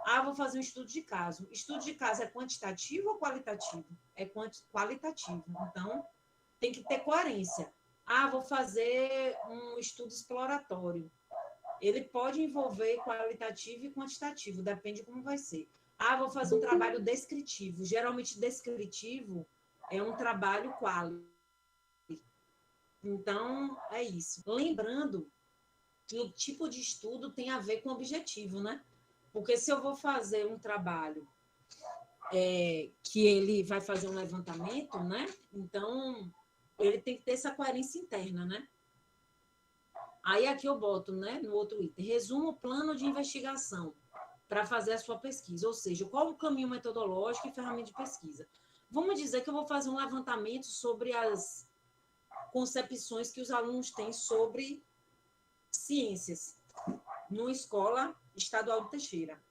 Ah, vou fazer um estudo de caso. Estudo de caso é quantitativo ou qualitativo? É qualitativo. Então, tem que ter coerência. Ah, vou fazer um estudo exploratório. Ele pode envolver qualitativo e quantitativo, depende de como vai ser. Ah, vou fazer um trabalho descritivo. Geralmente, descritivo é um trabalho quali. Então, é isso. Lembrando que o tipo de estudo tem a ver com o objetivo, né? Porque se eu vou fazer um trabalho que ele vai fazer um levantamento, né? Então, ele tem que ter essa coerência interna, né? Aí aqui eu boto, né, no outro item, resumo o plano de investigação para fazer a sua pesquisa, ou seja, qual o caminho metodológico e ferramenta de pesquisa. Vamos dizer que eu vou fazer um levantamento sobre as concepções que os alunos têm sobre ciências numa escola estadual de Teixeira.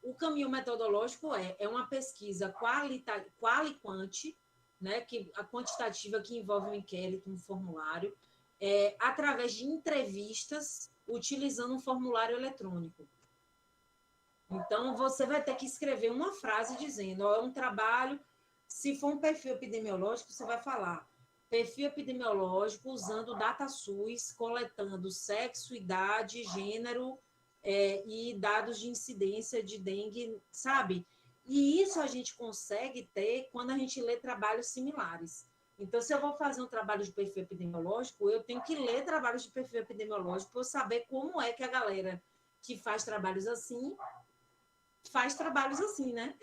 O caminho metodológico é uma pesquisa quali-quanti, né, a quantitativa que envolve um inquérito, um formulário, através de entrevistas, utilizando um formulário eletrônico. Então, você vai ter que escrever uma frase dizendo, é um trabalho, se for um perfil epidemiológico, você vai falar, perfil epidemiológico usando DataSUS, coletando sexo, idade, gênero, e dados de incidência de dengue, sabe? E isso a gente consegue ter quando a gente lê trabalhos similares. Então, se eu vou fazer um trabalho de perfil epidemiológico, eu tenho que ler trabalhos de perfil epidemiológico para eu saber como é que a galera que faz trabalhos assim, né?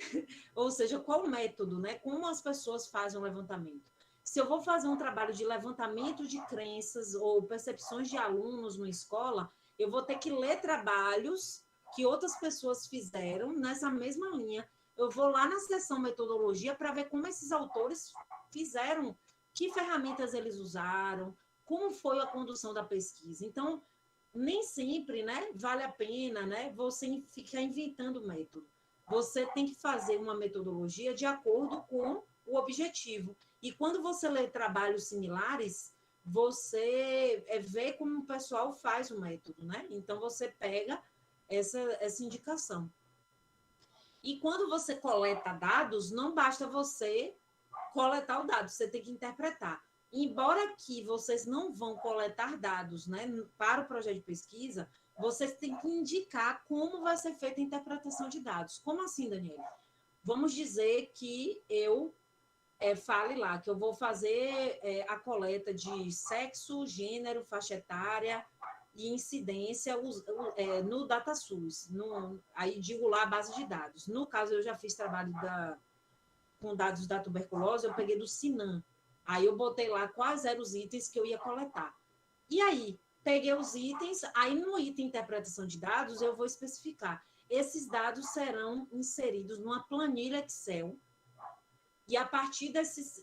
Ou seja, qual o método, né? Como as pessoas fazem um levantamento. Se eu vou fazer um trabalho de levantamento de crenças ou percepções de alunos numa escola, eu vou ter que ler trabalhos que outras pessoas fizeram nessa mesma linha. Eu vou lá na seção metodologia para ver como esses autores fizeram, que ferramentas eles usaram, como foi a condução da pesquisa. Então, nem sempre, né, vale a pena, né, você ficar inventando método. Você tem que fazer uma metodologia de acordo com o objetivo. E quando você lê trabalhos similares, você vê como o pessoal faz o método, né? Então, você pega essa indicação. E quando você coleta dados, não basta você coletar o dado, você tem que interpretar. Embora que vocês não vão coletar dados, né, para o projeto de pesquisa, vocês têm que indicar como vai ser feita a interpretação de dados. Como assim, Daniela? Vamos dizer que eu fale lá, que eu vou fazer a coleta de sexo, gênero, faixa etária e incidência no DataSUS. Aí digo lá a base de dados. No caso, eu já fiz trabalho com dados da tuberculose, eu peguei do Sinan. Aí eu botei lá quais eram os itens que eu ia coletar. E aí, peguei os itens, aí no item interpretação de dados, eu vou especificar. Esses dados serão inseridos numa planilha Excel, e a partir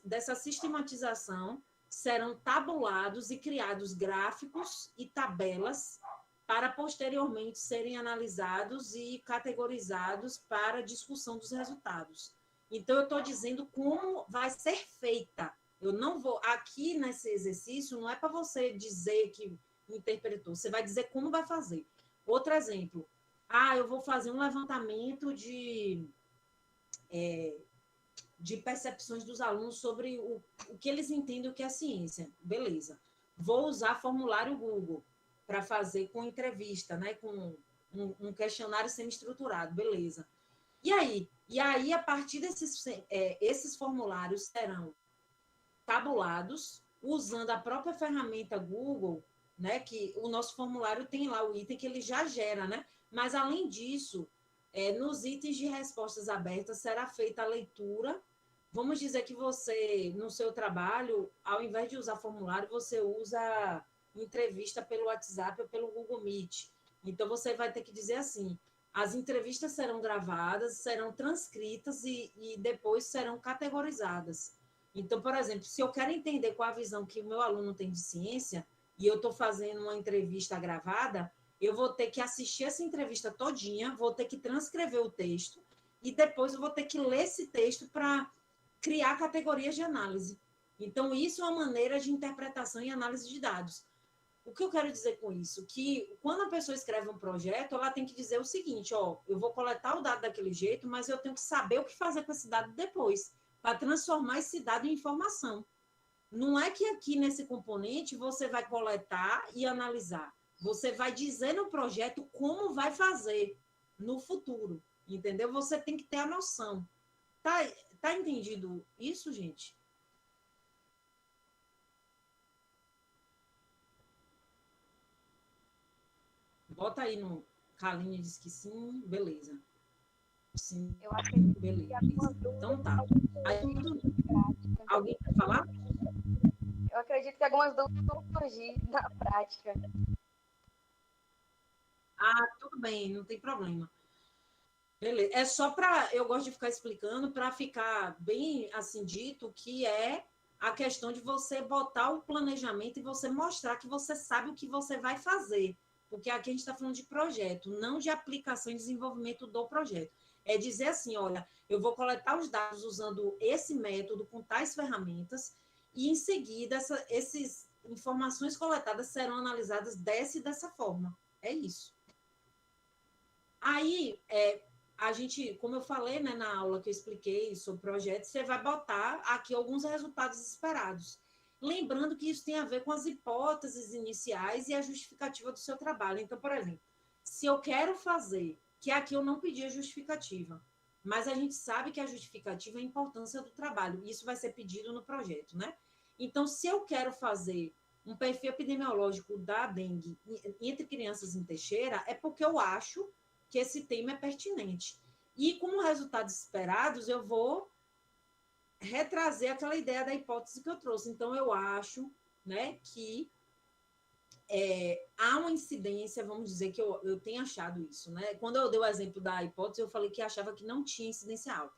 dessa sistematização, serão tabulados e criados gráficos e tabelas para posteriormente serem analisados e categorizados para discussão dos resultados. Então, eu estou dizendo como vai ser feita. Eu não vou... Aqui, nesse exercício, não é para você dizer que interpretou, você vai dizer como vai fazer. Outro exemplo. Eu vou fazer um levantamento de percepções dos alunos sobre o que eles entendem o que é ciência. Beleza. Vou usar formulário Google para fazer com entrevista, né? Com um questionário semi-estruturado. Beleza. E aí, a partir esses formulários serão tabulados, usando a própria ferramenta Google, né? Que o nosso formulário tem lá o item que ele já gera, né? Mas, além disso, nos itens de respostas abertas será feita a leitura. Vamos dizer que você, no seu trabalho, ao invés de usar formulário, você usa entrevista pelo WhatsApp ou pelo Google Meet. Então, você vai ter que dizer assim, as entrevistas serão gravadas, serão transcritas e depois serão categorizadas. Então, por exemplo, se eu quero entender qual a visão que o meu aluno tem de ciência e eu estou fazendo uma entrevista gravada, eu vou ter que assistir essa entrevista todinha, vou ter que transcrever o texto e depois eu vou ter que ler esse texto para criar categorias de análise. Então, isso é uma maneira de interpretação e análise de dados. O que eu quero dizer com isso? Que quando a pessoa escreve um projeto, ela tem que dizer o seguinte, eu vou coletar o dado daquele jeito, mas eu tenho que saber o que fazer com esse dado depois, para transformar esse dado em informação. Não é que aqui nesse componente você vai coletar e analisar. Você vai dizer no projeto como vai fazer no futuro, entendeu? Você tem que ter a noção. Tá entendido isso, gente? Bota aí no... Kaline diz que sim, beleza. Sim, Eu acredito beleza. que algumas Então tá. Aí, prática. alguém quer falar? Eu acredito que algumas dúvidas vão surgir na prática. Tudo bem, não tem problema. Beleza. É só eu gosto de ficar explicando para ficar bem assim dito que é a questão de você botar o planejamento e você mostrar que você sabe o que você vai fazer. Porque aqui a gente está falando de projeto, não de aplicação e desenvolvimento do projeto. É dizer assim, olha, eu vou coletar os dados usando esse método, com tais ferramentas, e em seguida essas informações coletadas serão analisadas dessa forma. É isso. Aí, a gente, como eu falei, né, na aula que eu expliquei sobre projetos, você vai botar aqui alguns resultados esperados. Lembrando que isso tem a ver com as hipóteses iniciais e a justificativa do seu trabalho. Então, por exemplo, se eu quero fazer, que aqui eu não pedi a justificativa, mas a gente sabe que a justificativa é a importância do trabalho, e isso vai ser pedido no projeto, né? Então, se eu quero fazer um perfil epidemiológico da dengue entre crianças em Teixeira, é porque eu acho que esse tema é pertinente. E como resultados esperados, eu vou retrazer aquela ideia da hipótese que eu trouxe. Então, eu acho, né, que há uma incidência, vamos dizer que eu tenho achado isso, né? Quando eu dei o exemplo da hipótese, eu falei que achava que não tinha incidência alta.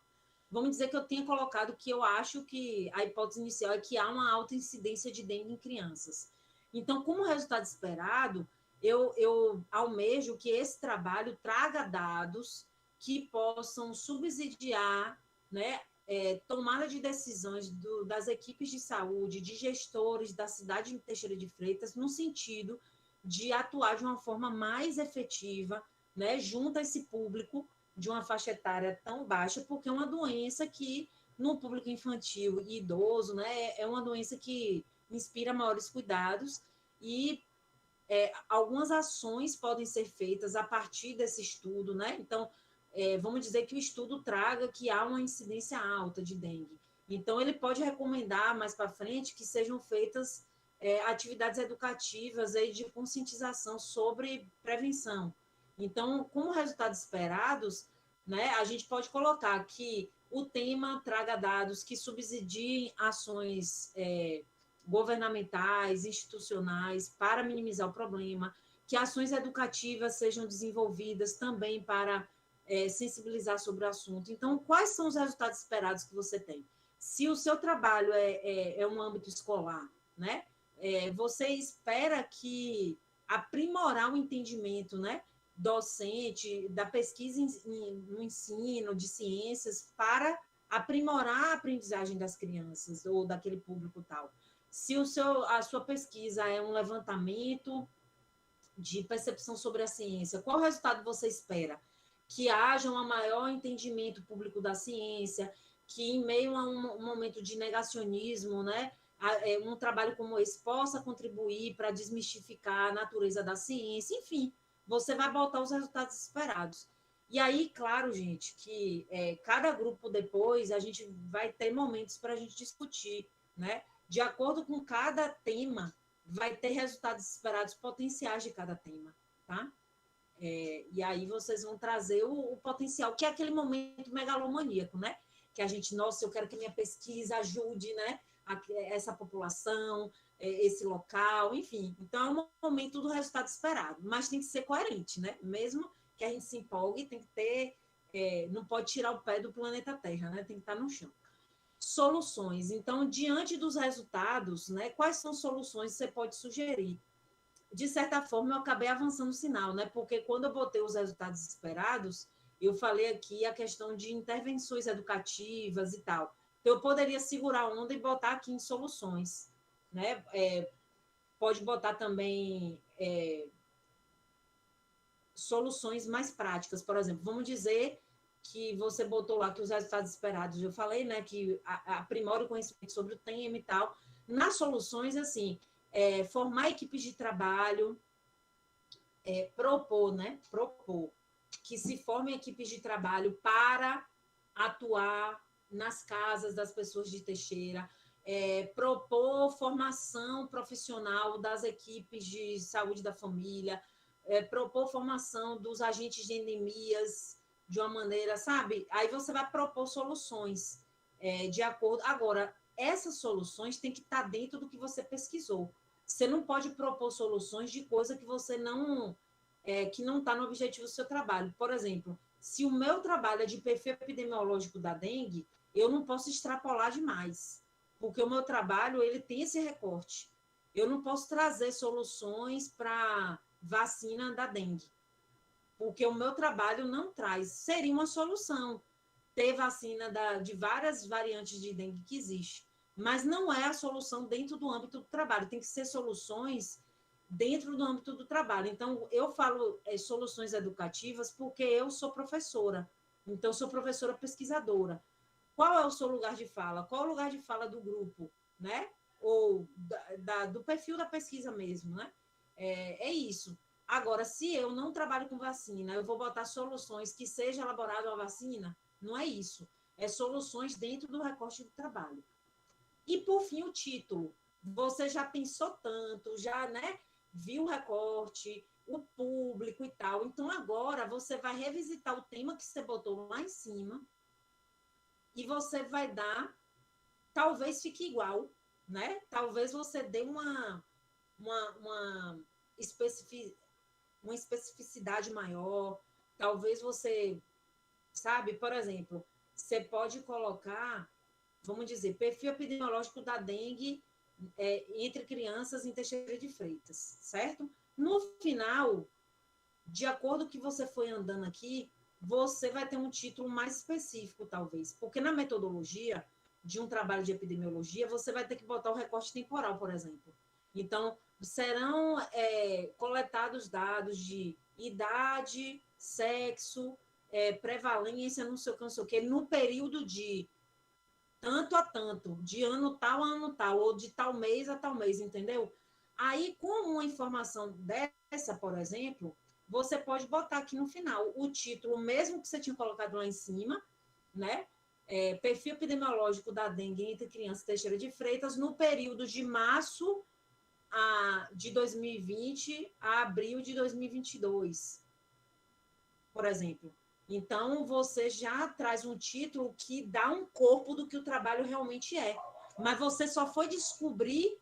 Vamos dizer que eu tenha colocado que eu acho que a hipótese inicial é que há uma alta incidência de dengue em crianças. Então, como resultado esperado, eu almejo que esse trabalho traga dados que possam subsidiar, né, tomada de decisões das equipes de saúde, de gestores da cidade de Teixeira de Freitas, no sentido de atuar de uma forma mais efetiva, né, junto a esse público de uma faixa etária tão baixa, porque é uma doença que, no público infantil e idoso, né, é uma doença que inspira maiores cuidados e algumas ações podem ser feitas a partir desse estudo, né? Então, vamos dizer que o estudo traga que há uma incidência alta de dengue. Então, ele pode recomendar mais para frente que sejam feitas atividades educativas aí de conscientização sobre prevenção. Então, como resultados esperados, né, a gente pode colocar que o tema traga dados que subsidiem ações governamentais, institucionais, para minimizar o problema, que ações educativas sejam desenvolvidas também para sensibilizar sobre o assunto. Então, quais são os resultados esperados que você tem? Se o seu trabalho é um âmbito escolar, né? Você espera que aprimorar o entendimento, né, docente, da pesquisa no ensino, de ciências, para aprimorar a aprendizagem das crianças ou daquele público tal. Se a sua pesquisa é um levantamento de percepção sobre a ciência, qual resultado você espera? Que haja um maior entendimento público da ciência, que em meio a um momento de negacionismo, né, um trabalho como esse possa contribuir para desmistificar a natureza da ciência, enfim, você vai botar os resultados esperados. E aí, claro, gente, que cada grupo depois a gente vai ter momentos para a gente discutir, né? De acordo com cada tema, vai ter resultados esperados potenciais de cada tema, tá? E aí vocês vão trazer o potencial, que é aquele momento megalomaníaco, né? Que a gente, nossa, eu quero que minha pesquisa ajude, né? Essa população, esse local, enfim. Então, é um momento do resultado esperado, mas tem que ser coerente, né? Mesmo que a gente se empolgue, tem que ter, não pode tirar o pé do planeta Terra, né? Tem que estar no chão. Soluções. Então, diante dos resultados, né? Quais são soluções que você pode sugerir? De certa forma, eu acabei avançando o sinal, né? Porque quando eu botei os resultados esperados, eu falei aqui a questão de intervenções educativas e tal. Então, eu poderia segurar a onda e botar aqui em soluções, né? Pode botar também soluções mais práticas, por exemplo, vamos dizer que você botou lá que os resultados esperados, eu falei, né, que aprimora o conhecimento sobre o tema e tal. Nas soluções, assim, formar equipes de trabalho, propor que se formem equipes de trabalho para atuar nas casas das pessoas de Teixeira, propor formação profissional das equipes de saúde da família, propor formação dos agentes de endemias de uma maneira, sabe? Aí você vai propor soluções de acordo. Agora, essas soluções têm que estar dentro do que você pesquisou. Você não pode propor soluções de coisa que você não que não está no objetivo do seu trabalho. Por exemplo, se o meu trabalho é de perfil epidemiológico da dengue, eu não posso extrapolar demais, porque o meu trabalho ele tem esse recorte. Eu não posso trazer soluções para vacina da dengue, porque o meu trabalho não traz. Seria uma solução ter vacina de várias variantes de dengue que existe, mas não é a solução dentro do âmbito do trabalho. Tem que ser soluções dentro do âmbito do trabalho. Então, eu falo soluções educativas porque eu sou professora. Então, sou professora pesquisadora. Qual é o seu lugar de fala? Qual é o lugar de fala do grupo, né? Ou do perfil da pesquisa mesmo, né? É isso. Agora, se eu não trabalho com vacina, eu vou botar soluções que seja elaborada uma vacina? Não é isso. É soluções dentro do recorte do trabalho. E, por fim, o título. Você já pensou tanto, já, né, viu o recorte, o público e tal. Então, agora, você vai revisitar o tema que você botou lá em cima e você vai dar, talvez fique igual, né? Talvez você dê uma especificidade maior, talvez você, sabe, por exemplo, você pode colocar, vamos dizer, perfil epidemiológico da dengue entre crianças em Teixeira de Freitas, certo? No final, de acordo com que você foi andando aqui, você vai ter um título mais específico, talvez, porque na metodologia de um trabalho de epidemiologia, você vai ter que botar o recorte temporal, por exemplo. Então, serão coletados dados de idade, sexo, prevalência, não sei o que, no período de tanto a tanto, de ano tal a ano tal, ou de tal mês a tal mês, entendeu? Aí, com uma informação dessa, por exemplo, você pode botar aqui no final o título, mesmo que você tinha colocado lá em cima, né? Perfil epidemiológico da dengue entre crianças Teixeira de Freitas no período de março de 2020 a abril de 2022, por exemplo. Então, você já traz um título que dá um corpo do que o trabalho realmente é. Mas você só foi descobrir,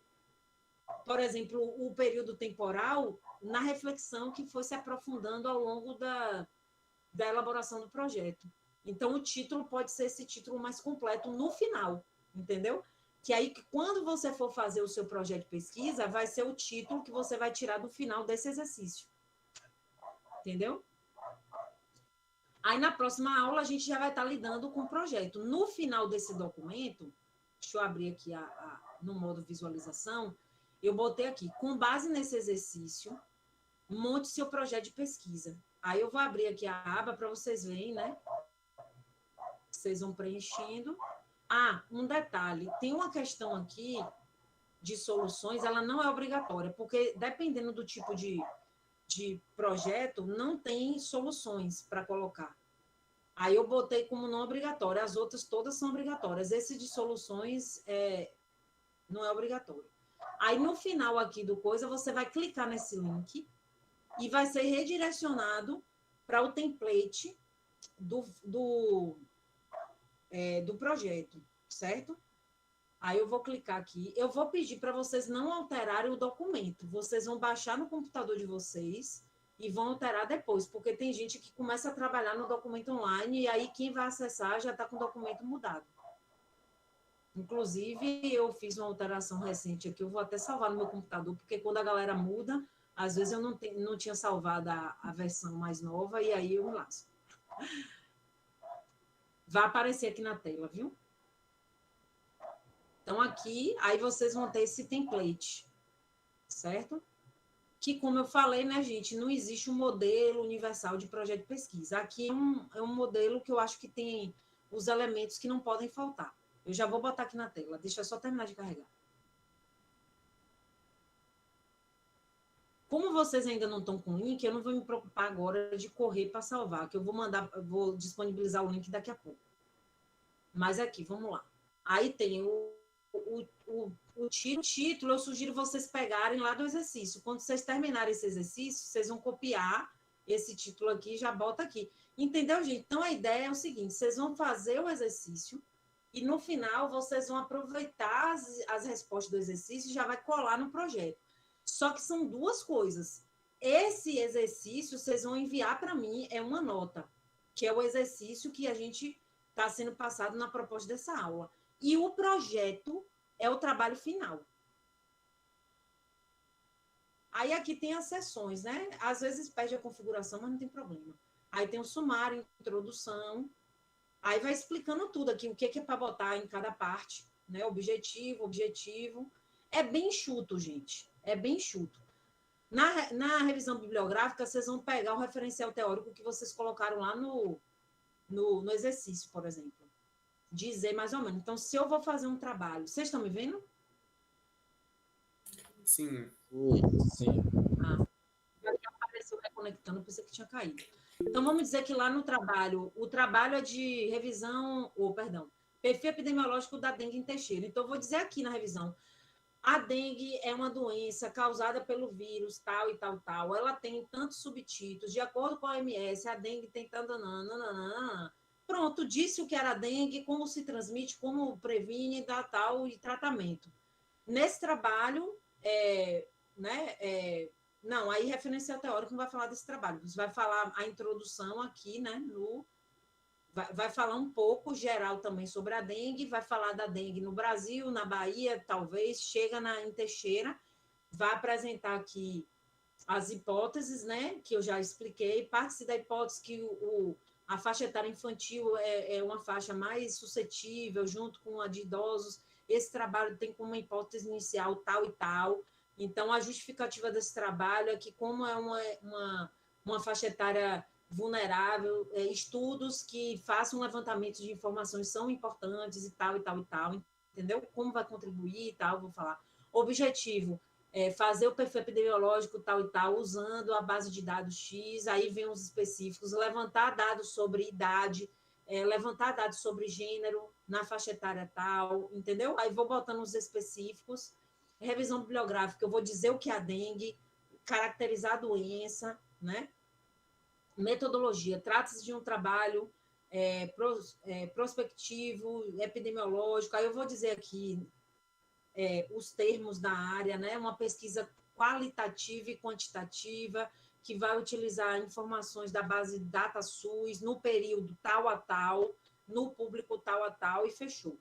por exemplo, o período temporal na reflexão que foi se aprofundando ao longo da elaboração do projeto. Então, o título pode ser esse título mais completo no final, entendeu? que aí, quando você for fazer o seu projeto de pesquisa, vai ser o título que você vai tirar do final desse exercício. Entendeu? Aí, na próxima aula, a gente já vai estar lidando com o projeto. No final desse documento, deixa eu abrir aqui no modo visualização, eu botei aqui, com base nesse exercício, monte seu projeto de pesquisa. Aí eu vou abrir aqui a aba para vocês verem, né? Vocês vão preenchendo. Ah, um detalhe, tem uma questão aqui de soluções, ela não é obrigatória, porque dependendo do tipo de projeto, não tem soluções para colocar. Aí eu botei como não obrigatório, as outras todas são obrigatórias. Esse de soluções não é obrigatório. Aí no final aqui do coisa, você vai clicar nesse link e vai ser redirecionado para o template do projeto, certo? Aí eu vou clicar aqui. Eu vou pedir para vocês não alterarem o documento. Vocês vão baixar no computador de vocês e vão alterar depois, porque tem gente que começa a trabalhar no documento online e aí quem vai acessar já está com o documento mudado. Inclusive, eu fiz uma alteração recente aqui, eu vou até salvar no meu computador, porque quando a galera muda, às vezes eu não tinha salvado a versão mais nova e aí eu me lasco. Vai aparecer aqui na tela, viu? Então, aqui, aí vocês vão ter esse template, certo? Que, como eu falei, né, gente, não existe um modelo universal de projeto de pesquisa. Aqui é um modelo que eu acho que tem os elementos que não podem faltar. Eu já vou botar aqui na tela, deixa eu só terminar de carregar. Como vocês ainda não estão com o link, eu não vou me preocupar agora de correr para salvar, que eu vou disponibilizar o link daqui a pouco. Mas aqui, vamos lá. Aí tem o título, eu sugiro vocês pegarem lá do exercício. Quando vocês terminarem esse exercício, vocês vão copiar esse título aqui e já bota aqui. Entendeu, gente? Então, a ideia é o seguinte, vocês vão fazer o exercício e, no final, vocês vão aproveitar as respostas do exercício e já vai colar no projeto. Só que são duas coisas. Esse exercício, vocês vão enviar para mim, é uma nota, que é o exercício que a gente está sendo passado na proposta dessa aula. E o projeto é o trabalho final. Aí aqui tem as seções, né? Às vezes perde a configuração, mas não tem problema. Aí tem o sumário, introdução. Aí vai explicando tudo aqui, o que é para botar em cada parte, né? Objetivo. É bem enxuto, gente. É bem enxuto. Na revisão bibliográfica, vocês vão pegar o referencial teórico que vocês colocaram lá no exercício, por exemplo. Dizer mais ou menos. Então, se eu vou fazer um trabalho... Vocês estão me vendo? Sim. Sim. Apareceu reconectando, pensei que tinha caído. Então, vamos dizer que lá no trabalho, o trabalho é de revisão, perfil epidemiológico da dengue em Teixeira. Então, eu vou dizer aqui na revisão, a dengue é uma doença causada pelo vírus, tal e tal, tal. Ela tem tantos subtítulos, de acordo com a OMS, a dengue tem tanto... Pronto, disse o que era dengue, como se transmite, como previne, tal e tratamento. Nesse trabalho, não, aí referencial teórico não vai falar desse trabalho, você vai falar a introdução aqui, né, vai falar um pouco geral também sobre a dengue, vai falar da dengue no Brasil, na Bahia, talvez, chega em Teixeira, vai apresentar aqui as hipóteses, né, que eu já expliquei, parte da hipótese que a faixa etária infantil é uma faixa mais suscetível, junto com a de idosos. Esse trabalho tem como hipótese inicial tal e tal. Então, a justificativa desse trabalho é que, como é uma faixa etária vulnerável, estudos que façam um levantamento de informações são importantes e tal, e tal, e tal. Entendeu? Como vai contribuir e tal, vou falar. Objetivo, fazer o perfil epidemiológico tal e tal, usando a base de dados X, aí vem os específicos, levantar dados sobre idade, levantar dados sobre gênero na faixa etária tal, entendeu? Aí vou botando os específicos, revisão bibliográfica, eu vou dizer o que é a dengue, caracterizar a doença, né? Metodologia, trata-se de um trabalho prospectivo, epidemiológico, aí eu vou dizer aqui os termos da área, né? Uma pesquisa qualitativa e quantitativa, que vai utilizar informações da base DataSUS no período tal a tal, no público tal a tal, e fechou.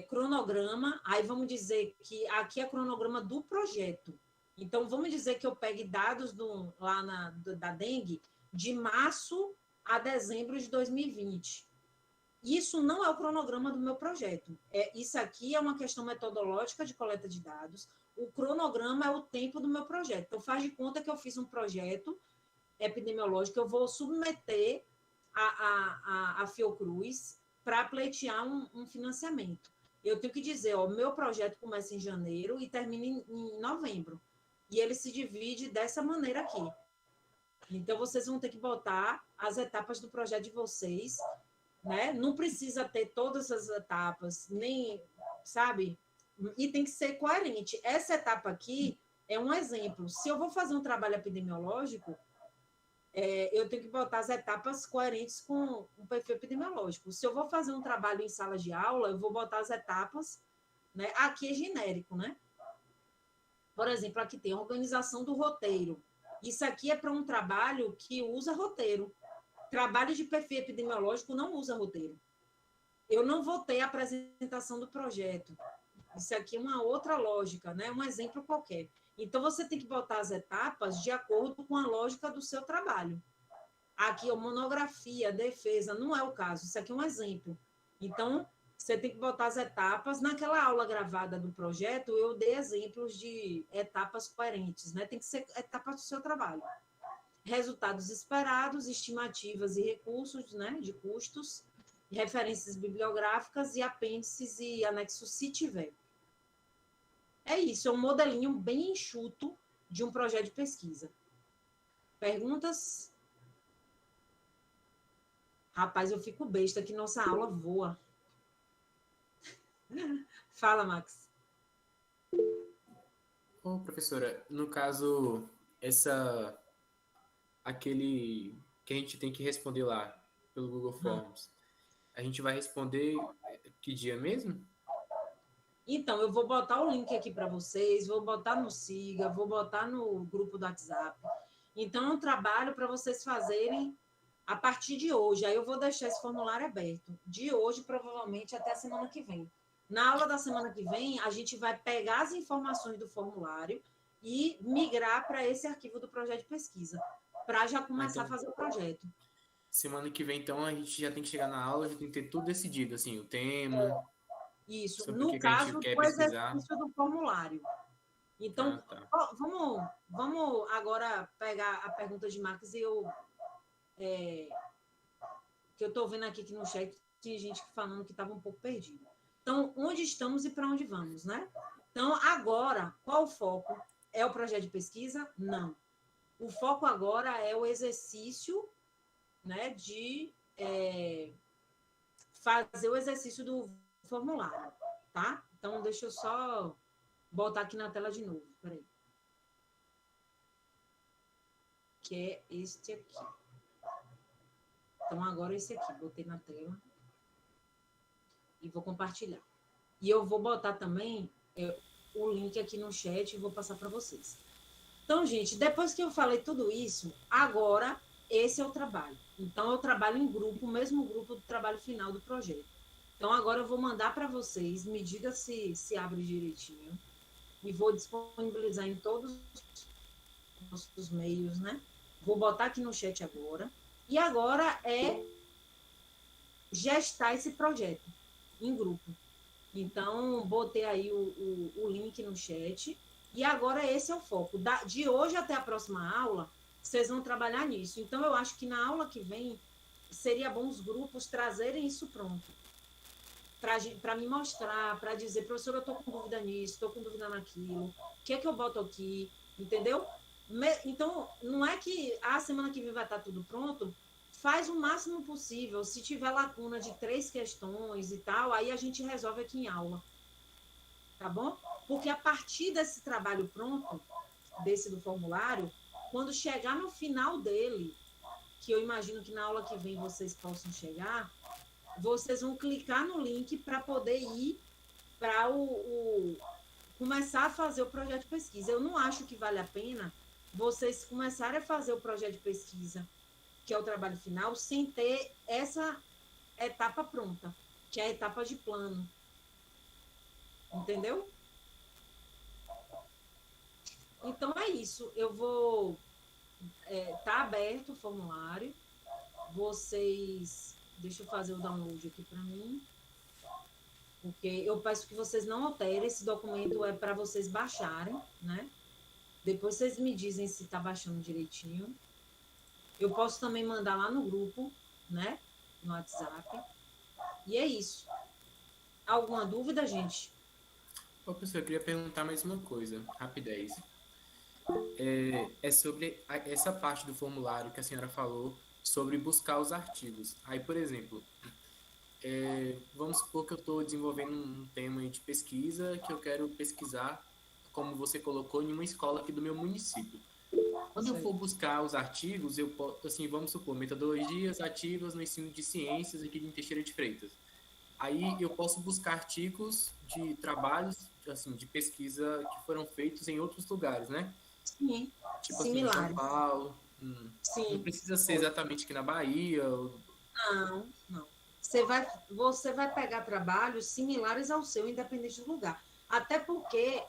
cronograma, aí vamos dizer que aqui é cronograma do projeto. Então, vamos dizer que eu pegue dados da dengue de março a dezembro de 2020. Isso não é o cronograma do meu projeto. Isso aqui é uma questão metodológica de coleta de dados. O cronograma é o tempo do meu projeto. Então, faz de conta que eu fiz um projeto epidemiológico, eu vou submeter a Fiocruz para pleitear um financiamento. Eu tenho que dizer, meu projeto começa em janeiro e termina em novembro. E ele se divide dessa maneira aqui. Então, vocês vão ter que botar as etapas do projeto de vocês, né? Não precisa ter todas as etapas, nem, sabe? E tem que ser coerente. Essa etapa aqui é um exemplo. Se eu vou fazer um trabalho epidemiológico, eu tenho que botar as etapas coerentes com o perfil epidemiológico. Se eu vou fazer um trabalho em sala de aula, eu vou botar as etapas, né? Aqui é genérico, né? Por exemplo, aqui tem a organização do roteiro. Isso aqui é para um trabalho que usa roteiro. Trabalho de perfil epidemiológico não usa roteiro. Eu não vou ter a apresentação do projeto. Isso aqui é uma outra lógica, né? Um exemplo qualquer. Então, você tem que botar as etapas de acordo com a lógica do seu trabalho. Aqui, a monografia, defesa, não é o caso. Isso aqui é um exemplo. Então, você tem que botar as etapas. Naquela aula gravada do projeto, eu dei exemplos de etapas coerentes, né? Tem que ser etapas do seu trabalho. Resultados esperados, estimativas e recursos, né? De custos, referências bibliográficas e apêndices e anexos, se tiver. É isso, é um modelinho bem enxuto de um projeto de pesquisa. Perguntas? Rapaz, eu fico besta que nossa aula voa. Fala, Max. Bom, professora, no caso, aquele que a gente tem que responder lá pelo Google Forms, a gente vai responder que dia mesmo? Então, eu vou botar o link aqui para vocês, vou botar no Siga, vou botar no grupo do WhatsApp. Então, é um trabalho para vocês fazerem a partir de hoje. Aí eu vou deixar esse formulário aberto. De hoje, provavelmente, até a semana que vem. Na aula da semana que vem, a gente vai pegar as informações do formulário e migrar para esse arquivo do projeto de pesquisa, para já começar a fazer o projeto. Semana que vem, então, a gente já tem que chegar na aula, já tem que ter tudo decidido, assim, o tema. Isso, no caso, o exercício do formulário. Então, vamos agora pegar a pergunta de Marcos e que eu estou vendo aqui que no chat tinha gente falando que estava um pouco perdido. Então, onde estamos e para onde vamos, né? Então, agora, qual o foco? É o projeto de pesquisa? Não. O foco agora é o exercício, né, de fazer o exercício do formulário, tá? Então, deixa eu só botar aqui na tela de novo, peraí. Que é este aqui. Então, agora esse aqui, botei na tela e vou compartilhar. E eu vou botar também o link aqui no chat e vou passar para vocês. Então, gente, depois que eu falei tudo isso, agora esse é o trabalho. Então, eu trabalho em grupo, o mesmo grupo do trabalho final do projeto. Então, agora eu vou mandar para vocês, me diga se abre direitinho, e vou disponibilizar em todos os nossos meios, né? Vou botar aqui no chat agora. E agora é gestar esse projeto em grupo. Então, botei aí o link no chat. E agora esse é o foco. De hoje até a próxima aula, vocês vão trabalhar nisso. Então, eu acho que na aula que vem, seria bom os grupos trazerem isso pronto. Para me mostrar, para dizer, professor, eu estou com dúvida nisso, estou com dúvida naquilo. O que é que eu boto aqui? Entendeu? Então, não é que a semana que vem vai estar tudo pronto. Faz o máximo possível. Se tiver lacuna de 3 questões e tal, aí a gente resolve aqui em aula. Tá bom? Porque a partir desse trabalho pronto, desse do formulário, quando chegar no final dele, que eu imagino que na aula que vem vocês possam chegar, vocês vão clicar no link para poder ir para começar a fazer o projeto de pesquisa. Eu não acho que vale a pena vocês começarem a fazer o projeto de pesquisa, que é o trabalho final, sem ter essa etapa pronta, que é a etapa de plano. Entendeu? Então é isso. Eu vou... tá aberto o formulário. Vocês... Deixa eu fazer o download aqui para mim. Porque eu peço que vocês não alterem. Esse documento é para vocês baixarem, né? Depois vocês me dizem se está baixando direitinho. Eu posso também mandar lá no grupo, né? No WhatsApp. E é isso. Alguma dúvida, gente? Ô, professor, eu queria perguntar mais uma coisa, rapidez. É sobre essa parte do formulário que a senhora falou, sobre buscar os artigos. Aí, por exemplo, vamos supor que eu estou desenvolvendo um tema aí de pesquisa, que eu quero pesquisar, como você colocou, em uma escola aqui do meu município. Quando eu for buscar os artigos, eu posso, assim, vamos supor, metodologias ativas no ensino de ciências aqui de Teixeira de Freitas. Aí eu posso buscar artigos de trabalhos, assim, de pesquisa que foram feitos em outros lugares, né? Sim, Tipo assim, em São Paulo. Sim. Não precisa ser exatamente aqui na Bahia. Não. Você vai pegar trabalhos similares ao seu, independente do lugar. Até porque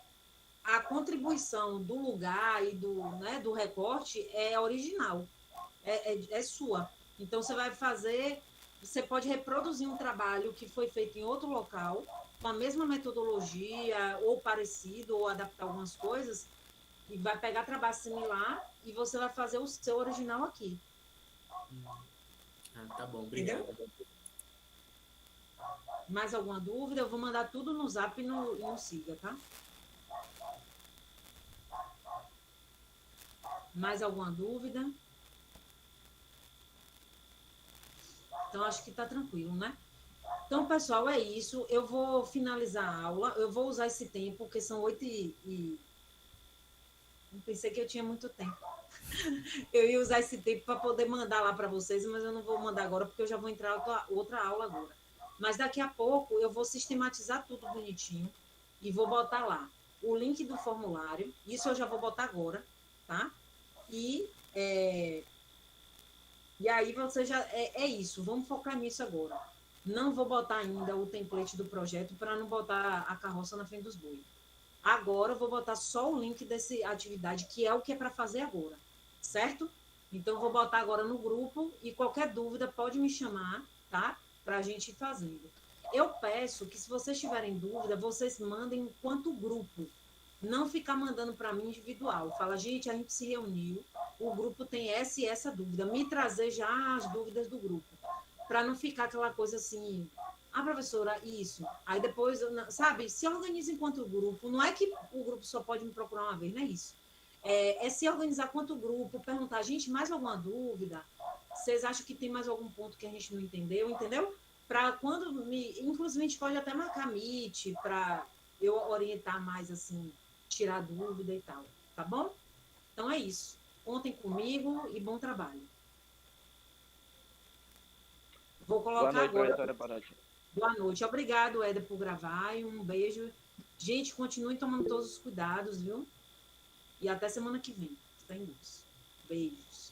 a contribuição do lugar e do recorte é original, é sua. Então, você pode reproduzir um trabalho que foi feito em outro local, com a mesma metodologia, ou parecido, ou adaptar algumas coisas, e vai pegar trabalho similar e você vai fazer o seu original aqui. Tá bom, obrigado. Entendeu? Mais alguma dúvida? Eu vou mandar tudo no Zap e no Siga, tá? Mais alguma dúvida? Então, acho que está tranquilo, né? Então, pessoal, é isso. Eu vou finalizar a aula. Eu vou usar esse tempo, porque são 8h. Não pensei que eu tinha muito tempo. Eu ia usar esse tempo para poder mandar lá para vocês, mas eu não vou mandar agora, porque eu já vou entrar outra aula agora. Mas daqui a pouco eu vou sistematizar tudo bonitinho e vou botar lá o link do formulário. Isso eu já vou botar agora, tá? E aí você já... É isso, vamos focar nisso agora. Não vou botar ainda o template do projeto para não botar a carroça na frente dos bois. Agora eu vou botar só o link dessa atividade, que é o que é para fazer agora, certo? Então, eu vou botar agora no grupo e qualquer dúvida pode me chamar, tá? Para a gente ir fazendo. Eu peço que, se vocês tiverem dúvida, vocês mandem enquanto grupo. Não ficar mandando para mim individual. Fala, gente, a gente se reuniu, o grupo tem essa e essa dúvida. Me trazer já as dúvidas do grupo. Para não ficar aquela coisa assim... Ah, professora, isso. Aí depois, sabe, se organiza enquanto grupo. Não é que o grupo só pode me procurar uma vez, não é isso. É se organizar quanto grupo, perguntar, gente, mais alguma dúvida? Vocês acham que tem mais algum ponto que a gente não entendeu? Para quando inclusive, a gente pode até marcar meet para eu orientar mais, assim, tirar dúvida e tal. Tá bom? Então é isso. Contem comigo e bom trabalho. Vou colocar Boa noite, agora. professora Paraty. Boa noite. Obrigado, Éder, por gravar. E um beijo. Gente, continuem tomando todos os cuidados, viu? E até semana que vem. Está em luz. Beijos.